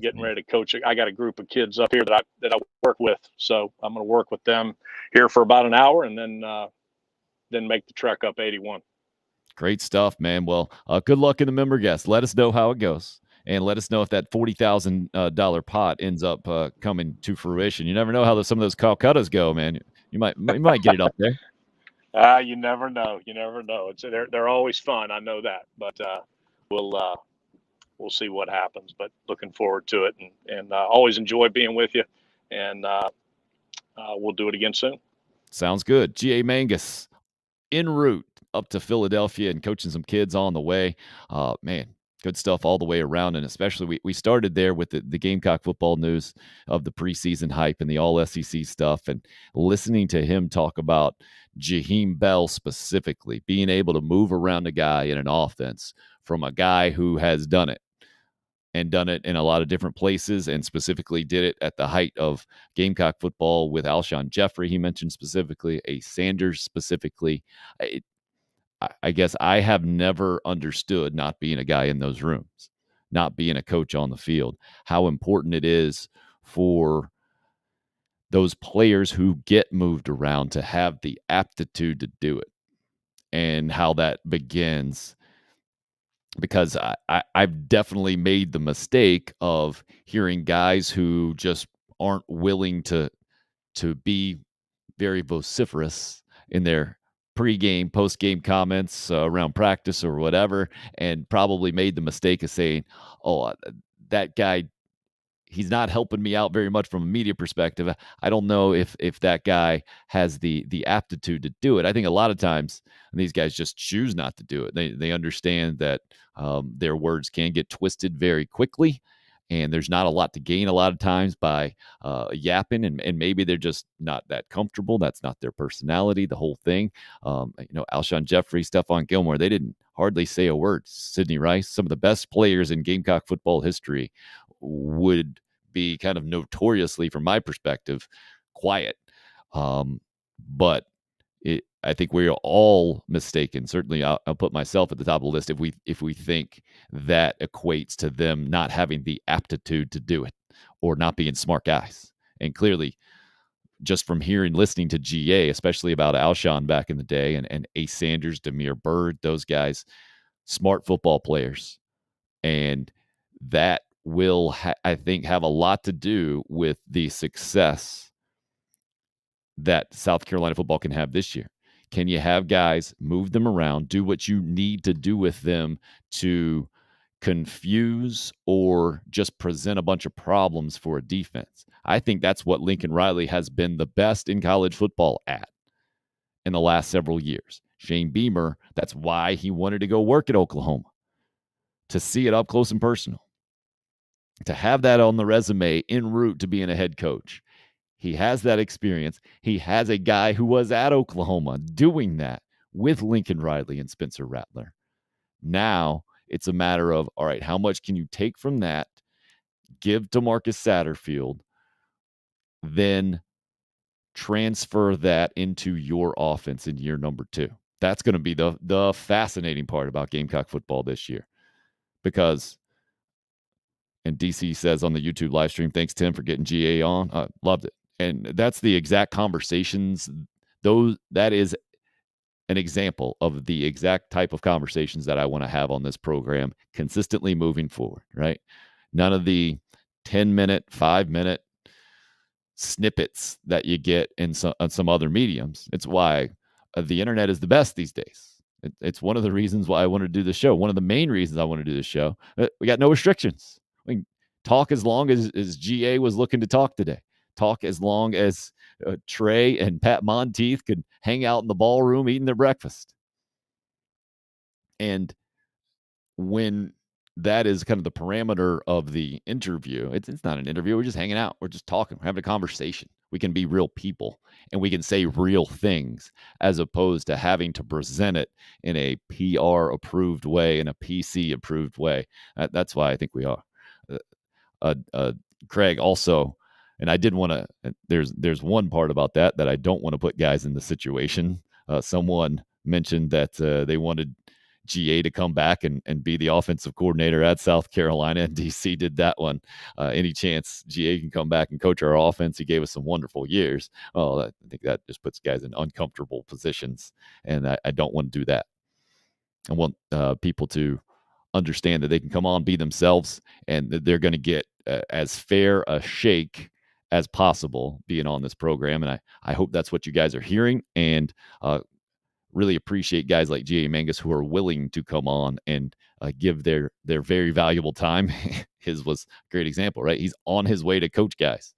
getting ready to coach. I got a group of kids up here that I work with. So I'm going to work with them here for about an hour, and then make the trek up 81. Great stuff, man. Well, good luck in the member guest. Let us know how it goes, and let us know if that $40,000 pot ends up coming to fruition. You never know how some of those Calcuttas go, man. You might get it up there. You never know. They're always fun. I know that, but we'll see what happens. But looking forward to it, and always enjoy being with you. And we'll do it again soon. Sounds good. G.A. Mangus en route up to Philadelphia and coaching some kids on the way. Man, good stuff all the way around. And especially we started there with the Gamecock football news of the preseason hype and the all-SEC stuff, and listening to him talk about Jaheim Bell specifically, being able to move around a guy in an offense from a guy who has done it and done it in a lot of different places, and specifically did it at the height of Gamecock football with Alshon Jeffrey, he mentioned specifically, a Sanders specifically. I guess I have never understood, not being a guy in those rooms, not being a coach on the field, how important it is for those players who get moved around to have the aptitude to do it, and how that begins. Because I've definitely made the mistake of hearing guys who just aren't willing to be very vociferous in their pregame, postgame comments around practice or whatever, and probably made the mistake of saying, oh, that guy he's not helping me out very much from a media perspective. I don't know if that guy has the aptitude to do it. I think a lot of times these guys just choose not to do it. They understand that their words can get twisted very quickly, and there's not a lot to gain a lot of times by yapping, and maybe they're just not that comfortable. That's not their personality, the whole thing. Alshon Jeffrey, Stephon Gilmore, they didn't hardly say a word. Sidney Rice, some of the best players in Gamecock football history, would be kind of notoriously, from my perspective, quiet. But I think we're all mistaken. Certainly, I'll put myself at the top of the list if we think that equates to them not having the aptitude to do it or not being smart guys. And clearly, just from listening to GA, especially about Alshon back in the day, and Ace Sanders, Demir Bird, those guys, smart football players. And that will, I think, have a lot to do with the success that South Carolina football can have this year. Can you have guys move them around, do what you need to do with them to confuse or just present a bunch of problems for a defense? I think that's what Lincoln Riley has been the best in college football at in the last several years. Shane Beamer, that's why he wanted to go work at Oklahoma, to see it up close and personal, to have that on the resume en route to being a head coach. He has that experience. He has a guy who was at Oklahoma doing that with Lincoln Riley and Spencer Rattler. Now it's a matter of, all right, how much can you take from that, give to Marcus Satterfield, then transfer that into your offense in year number 2. That's going to be the fascinating part about Gamecock football this year. Because, and DC says on the YouTube live stream, thanks, Tim, for getting GA on. Loved it. And that's the exact conversations. That is an example of the exact type of conversations that I want to have on this program consistently moving forward, right? None of the 10-minute, 5-minute snippets that you get on some other mediums. It's why the internet is the best these days. It's one of the reasons why I want to do the show. One of the main reasons I want to do this show. We got no restrictions. We can talk as long as GA was looking to talk today. Talk as long as Trey and Pat Monteith could hang out in the ballroom eating their breakfast. And when that is kind of the parameter of the interview, it's not an interview. We're just hanging out. We're just talking. We're having a conversation. We can be real people and we can say real things as opposed to having to present it in a PR approved way, in a PC approved way. That's why I think we are. Craig also, and I did want to, there's one part about that I don't want to put guys in the situation. Someone mentioned that they wanted GA to come back and be the offensive coordinator at South Carolina, and DC did that one. Any chance GA can come back and coach our offense? He gave us some wonderful years. Oh, I think that just puts guys in uncomfortable positions, and I don't want to do that. I want people to understand that they can come on, be themselves, and that they're going to get as fair a shake as possible being on this program. And I hope that's what you guys are hearing, and really appreciate guys like G.A. Mangus who are willing to come on and give their very valuable time. His was a great example, right? He's on his way to coach guys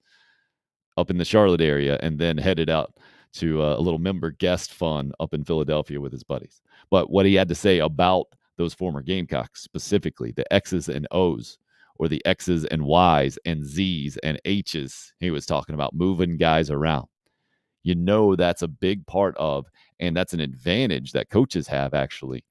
up in the Charlotte area and then headed out to a little member guest fun up in Philadelphia with his buddies. But what he had to say about those former Gamecocks, specifically the X's and O's, or the X's and Y's and Z's and H's, he was talking about moving guys around. You know, that's a big part of, and that's an advantage that coaches have, actually.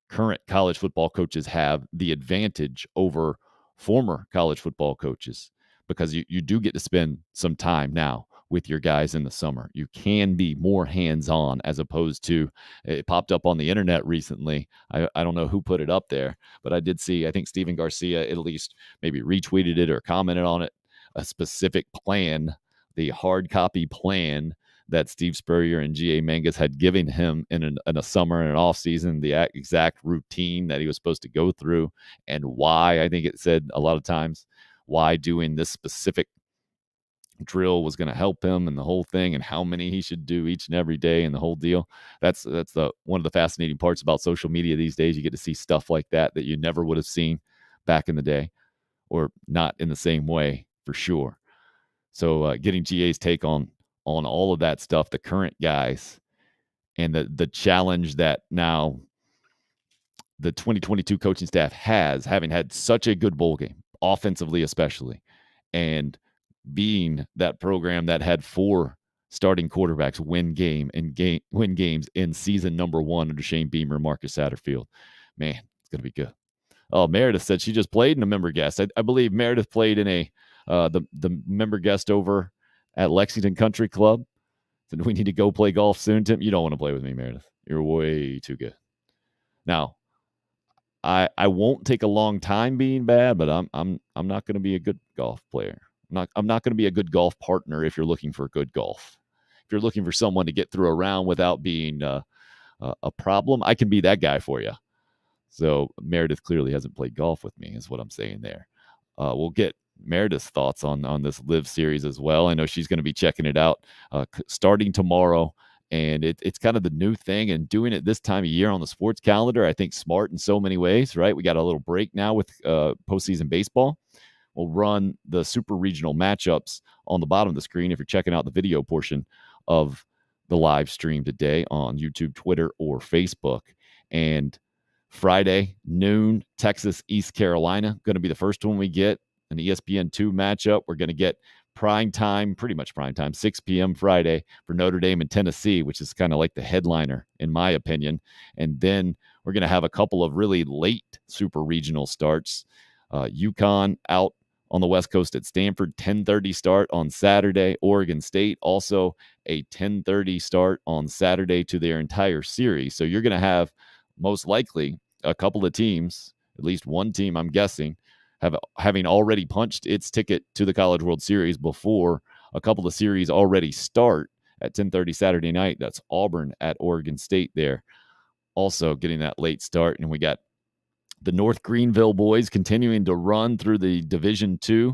Current college football coaches have the advantage over former college football coaches because you do get to spend some time now with your guys in the summer. You can be more hands-on as opposed to, it popped up on the internet recently. I don't know who put it up there, but I did see, I think Steven Garcia at least maybe retweeted it or commented on it, a specific plan, the hard copy plan that Steve Spurrier and G.A. Mangus had given him in a summer and an off season, the exact routine that he was supposed to go through, and why. I think it said a lot of times why doing this specific drill was going to help him and the whole thing, and how many he should do each and every day and the whole deal. That's one of the fascinating parts about social media these days. You get to see stuff like that you never would have seen back in the day, or not in the same way for sure. So getting GA's take on all of that stuff, the current guys, and the challenge that now the 2022 coaching staff has, having had such a good bowl game, offensively especially, and being that program that had 4 starting quarterbacks win games in season number 1 under Shane Beamer and Marcus Satterfield. Man, it's going to be good. Oh, Meredith said she just played in a member guest. I believe Meredith played in the member guest over at Lexington Country Club. So do we need to go play golf soon, Tim? You don't want to play with me, Meredith. You're way too good. Now, I won't take a long time being bad, but I'm not going to be a good golf player. I'm not going to be a good golf partner if you're looking for good golf. If you're looking for someone to get through a round without being a problem, I can be that guy for you. So Meredith clearly hasn't played golf with me, is what I'm saying there. We'll get Meredith's thoughts on this Live series as well. I know she's going to be checking it out starting tomorrow, and it's kind of the new thing, and doing it this time of year on the sports calendar, I think smart in so many ways, right? We got a little break now with postseason baseball. We'll run the super regional matchups on the bottom of the screen if you're checking out the video portion of the live stream today on YouTube, Twitter, or Facebook. And Friday, noon, Texas, East Carolina, going to be the first one we get, an ESPN2 matchup. We're going to get prime time, pretty much prime time, 6 p.m. Friday for Notre Dame and Tennessee, which is kind of like the headliner, in my opinion. And then we're going to have a couple of really late super regional starts. UConn out on the West Coast at Stanford, 10:30 start on Saturday. Oregon State also a 10:30 start on Saturday to their entire series. So you're going to have most likely a couple of teams, at least one team, I'm guessing, having already punched its ticket to the College World Series before a couple of series already start at 10:30 Saturday night. That's Auburn at Oregon State there, also getting that late start. And we got the North Greenville boys continuing to run through the Division II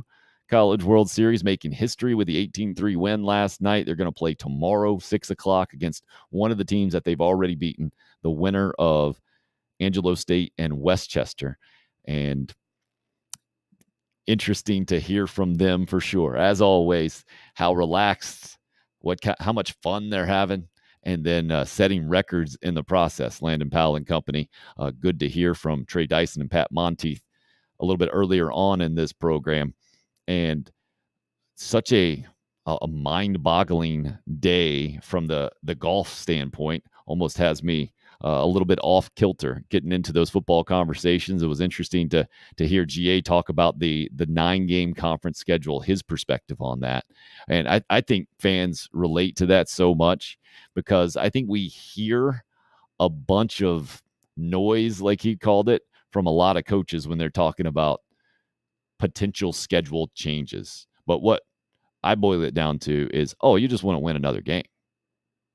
College World Series, making history with the 18-3 win last night. They're going to play tomorrow, 6 o'clock, against one of the teams that they've already beaten, the winner of Angelo State and Westchester. And interesting to hear from them for sure. As always, how relaxed, how much fun they're having, and then setting records in the process. Landon Powell and company. Good to hear from Trey Dyson and Pat Monteith a little bit earlier on in this program. And such a mind-boggling day from the golf standpoint. Almost has me a little bit off kilter getting into those football conversations. It was interesting to hear GA talk about the 9-game conference schedule, his perspective on that. And I think fans relate to that so much, because I think we hear a bunch of noise, like he called it, from a lot of coaches when they're talking about potential schedule changes. But what I boil it down to is, you just want to win another game.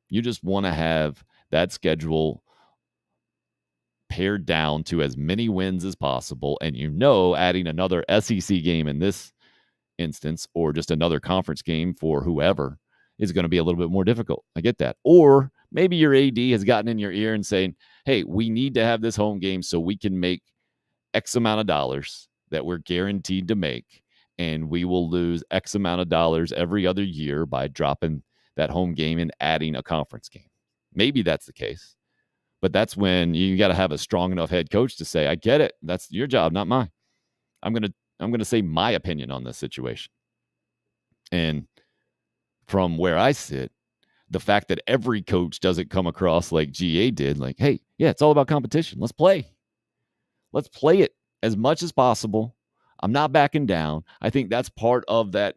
You just want to have that schedule pared down to as many wins as possible. And adding another SEC game in this instance, or just another conference game for whoever, is going to be a little bit more difficult. I get that. Or maybe your AD has gotten in your ear and saying, hey, we need to have this home game so we can make X amount of dollars that we're guaranteed to make, and we will lose X amount of dollars every other year by dropping that home game and adding a conference game. Maybe that's the case, but that's when you got to have a strong enough head coach to say, I get it. That's your job, not mine. I'm going to say my opinion on this situation. And from where I sit, the fact that every coach doesn't come across like GA did, like, hey, yeah, it's all about competition. Let's play. Let's play it as much as possible. I'm not backing down. I think that's part of that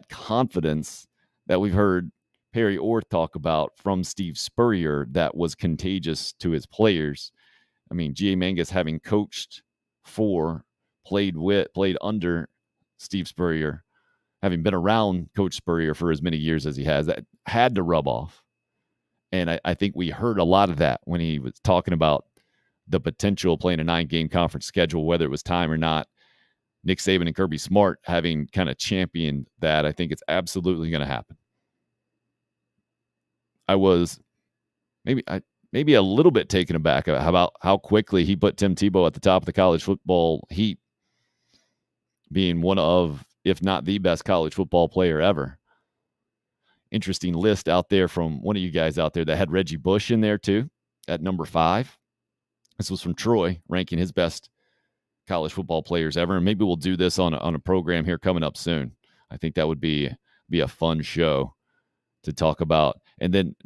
confidence that we've heard Perry Orth talk about from Steve Spurrier that was contagious to his players. I mean, G.A. Mangus, having coached for, played under Steve Spurrier, having been around Coach Spurrier for as many years as he has, that had to rub off. And I think we heard a lot of that when he was talking about the potential of playing a 9-game conference schedule, whether it was time or not. Nick Saban and Kirby Smart having kind of championed that. I think it's absolutely going to happen. I was maybe a little bit taken aback about how quickly he put Tim Tebow at the top of the college football heap being one of, if not the best college football player ever. Interesting list out there from one of you guys out there that had Reggie Bush in there too at number 5. This was from Troy, ranking his best college football players ever. And maybe we'll do this on a program here coming up soon. I think that would be a fun show to talk about. And then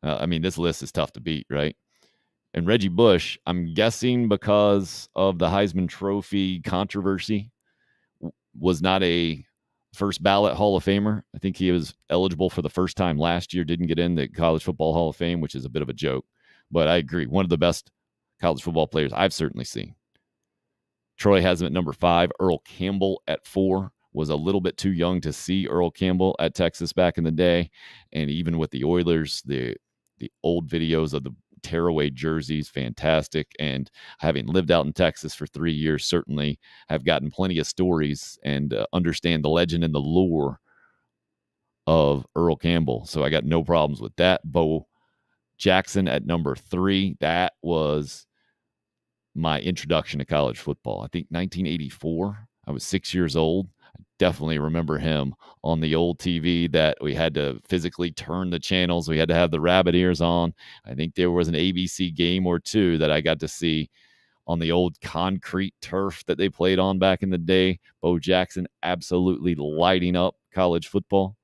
this list is tough to beat, right? And Reggie Bush, I'm guessing because of the Heisman Trophy controversy, was not a first ballot Hall of Famer. I think he was eligible for the first time last year, didn't get in the College Football Hall of Fame, which is a bit of a joke. But I agree, one of the best college football players I've certainly seen. Troy has him at number 5. Earl Campbell at 4. Was a little bit too young to see Earl Campbell at Texas back in the day. And even with the Oilers, the old videos of the tearaway jerseys, fantastic. And having lived out in Texas for 3 years, certainly have gotten plenty of stories and understand the legend and the lore of Earl Campbell. So I got no problems with that. Bo Jackson at number 3. That was my introduction to college football. I think 1984. I was 6 years old. I definitely remember him on the old TV that we had to physically turn the channels. We had to have the rabbit ears on. I think there was an ABC game or two that I got to see on the old concrete turf that they played on back in the day. Bo Jackson absolutely lighting up college football.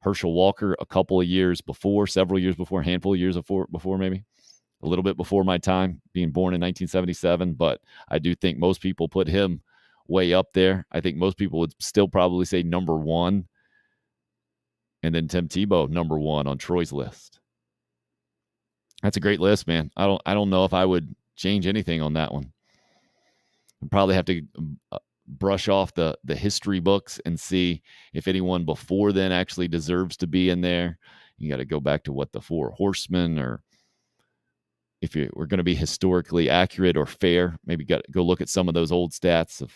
Herschel Walker several years before, a handful of years before maybe. A little bit before my time, being born in 1977, but I do think most people put him way up there. I think most people would still probably say number 1. And then Tim Tebow, number 1 on Troy's list. That's a great list, man. I don't know if I would change anything on that one. I'd probably have to brush off the history books and see if anyone before then actually deserves to be in there. You got to go back to what the 4 Horsemen, or if we're going to be historically accurate or fair, maybe got to go look at some of those old stats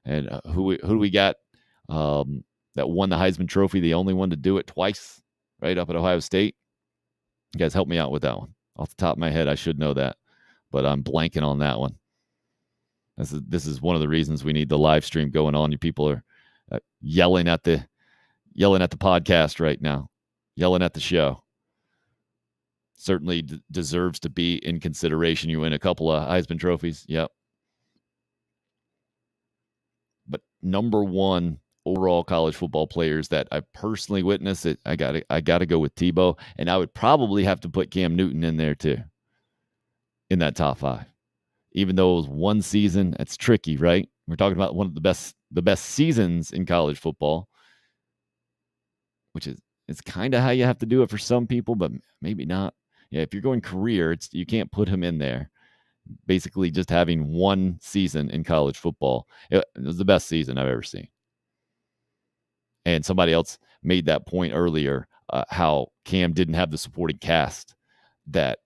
and who do we got that won the Heisman Trophy, the only one to do it twice, right up at Ohio State. You guys help me out with that one. Off the top of my head, I should know that, but I'm blanking on that one. This is one of the reasons we need the live stream going on. You people are yelling at the podcast right now, yelling at the show. Certainly deserves to be in consideration. You win a couple of Heisman trophies. Yep. But number 1 overall college football players that I personally witnessed it, I got to go with Tebow, and I would probably have to put Cam Newton in there too, in that top 5. Even though it was one season, it's tricky, right? We're talking about one of the best seasons in college football, which is it's kind of how you have to do it for some people, but maybe not. Yeah, if you're going career, you can't put him in there. Basically, just having one season in college football, it was the best season I've ever seen. And somebody else made that point earlier, how Cam didn't have the supporting cast that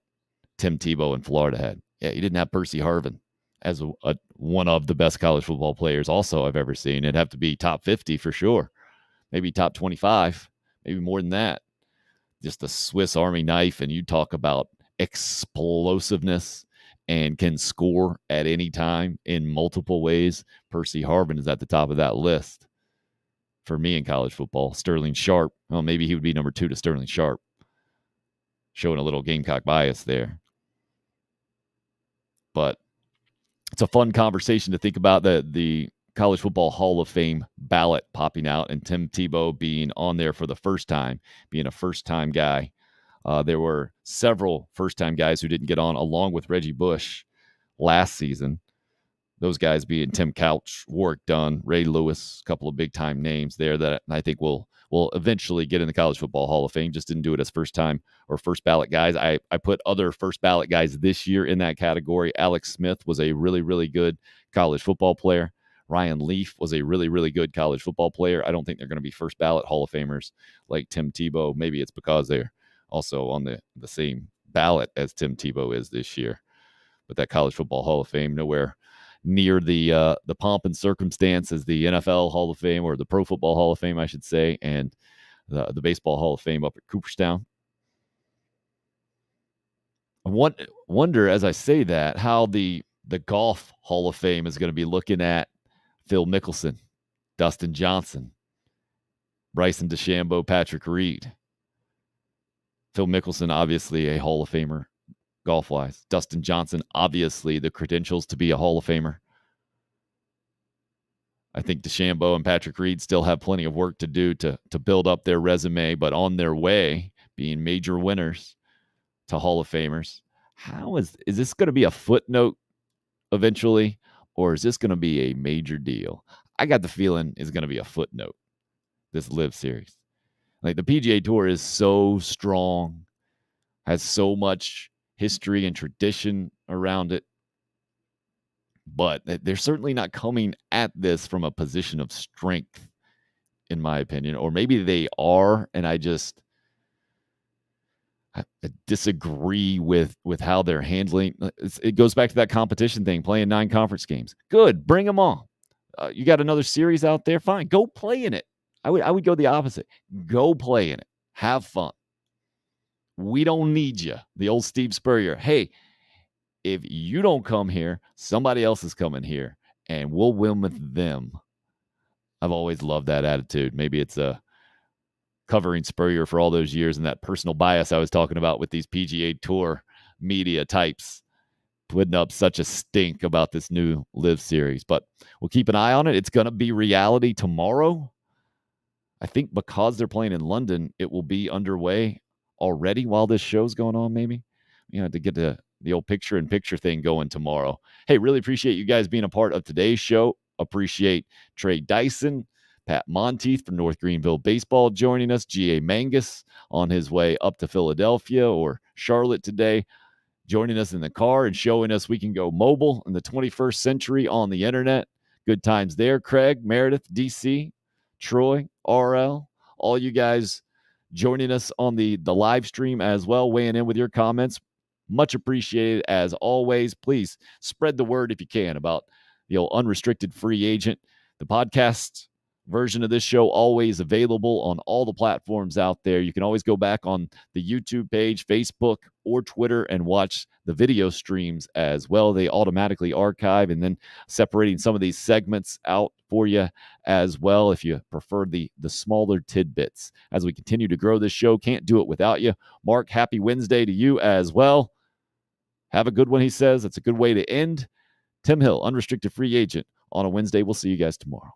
Tim Tebow in Florida had. Yeah, he didn't have Percy Harvin as one of the best college football players also I've ever seen. It'd have to be top 50 for sure, maybe top 25, maybe more than that. Just a Swiss Army knife, and you talk about explosiveness and can score at any time in multiple ways. Percy Harvin is at the top of that list for me in college football. Sterling Sharp, well, maybe he would be number 2 to Sterling Sharp. Showing a little Gamecock bias there. But it's a fun conversation to think about the College Football Hall of Fame ballot popping out and Tim Tebow being on there for the first time, being a first-time guy. There were several first-time guys who didn't get on, along with Reggie Bush last season. Those guys being Tim Couch, Warwick Dunn, Ray Lewis, a couple of big-time names there that I think will eventually get in the College Football Hall of Fame. Just didn't do it as first-time or first-ballot guys. I put other first-ballot guys this year in that category. Alex Smith was a really, really good college football player. Ryan Leaf was a really, really good college football player. I don't think they're going to be first-ballot Hall of Famers like Tim Tebow. Maybe it's because they're also on the same ballot as Tim Tebow is this year. But that College Football Hall of Fame, nowhere near the pomp and circumstance as the NFL Hall of Fame, or the Pro Football Hall of Fame, I should say, and the Baseball Hall of Fame up at Cooperstown. I wonder, as I say that, how the Golf Hall of Fame is going to be looking at Phil Mickelson, Dustin Johnson, Bryson DeChambeau, Patrick Reed. Phil Mickelson, obviously a Hall of Famer golf-wise. Dustin Johnson, obviously the credentials to be a Hall of Famer. I think DeChambeau and Patrick Reed still have plenty of work to do to build up their resume, but on their way, being major winners to Hall of Famers. Is this going to be a footnote eventually, or is this going to be a major deal? I got the feeling it's going to be a footnote, this Live Series. Like, the PGA Tour is so strong, has so much history and tradition around it, but they're certainly not coming at this from a position of strength, in my opinion. Or maybe they are, and I disagree with how they're handling. It goes back to that competition thing, playing 9 conference games. Good, bring them on. You got another series out there? Fine, go play in it. I would go the opposite. Go play in it. Have fun. We don't need you. The old Steve Spurrier. Hey, if you don't come here, somebody else is coming here, and we'll win with them. I've always loved that attitude. Maybe it's covering Spurrier for all those years and that personal bias I was talking about with these PGA Tour media types putting up such a stink about this new Live Series. But we'll keep an eye on it. It's going to be reality tomorrow. I think because they're playing in London, it will be underway already while this show's going on, maybe. To get the old picture-in-picture thing going tomorrow. Hey, really appreciate you guys being a part of today's show. Appreciate Trey Dyson, Pat Monteith from North Greenville Baseball joining us, G.A. Mangus on his way up to Philadelphia or Charlotte today, joining us in the car and showing us we can go mobile in the 21st century on the internet. Good times there. Craig, Meredith, DC, Troy, RL, all you guys joining us on the live stream as well, weighing in with your comments. Much appreciated as always. Please spread the word if you can about the old unrestricted free agent. The podcast version of this show always available on all the platforms out there. You can always go back on the YouTube page, Facebook, or Twitter and watch the video streams as well. They automatically archive and then separating some of these segments out for you as well if you prefer the smaller tidbits. As we continue to grow this show, can't do it without you. Mark, happy Wednesday to you as well. Have a good one, he says. It's a good way to end. Tim Hill, unrestricted free agent on a Wednesday. We'll see you guys tomorrow.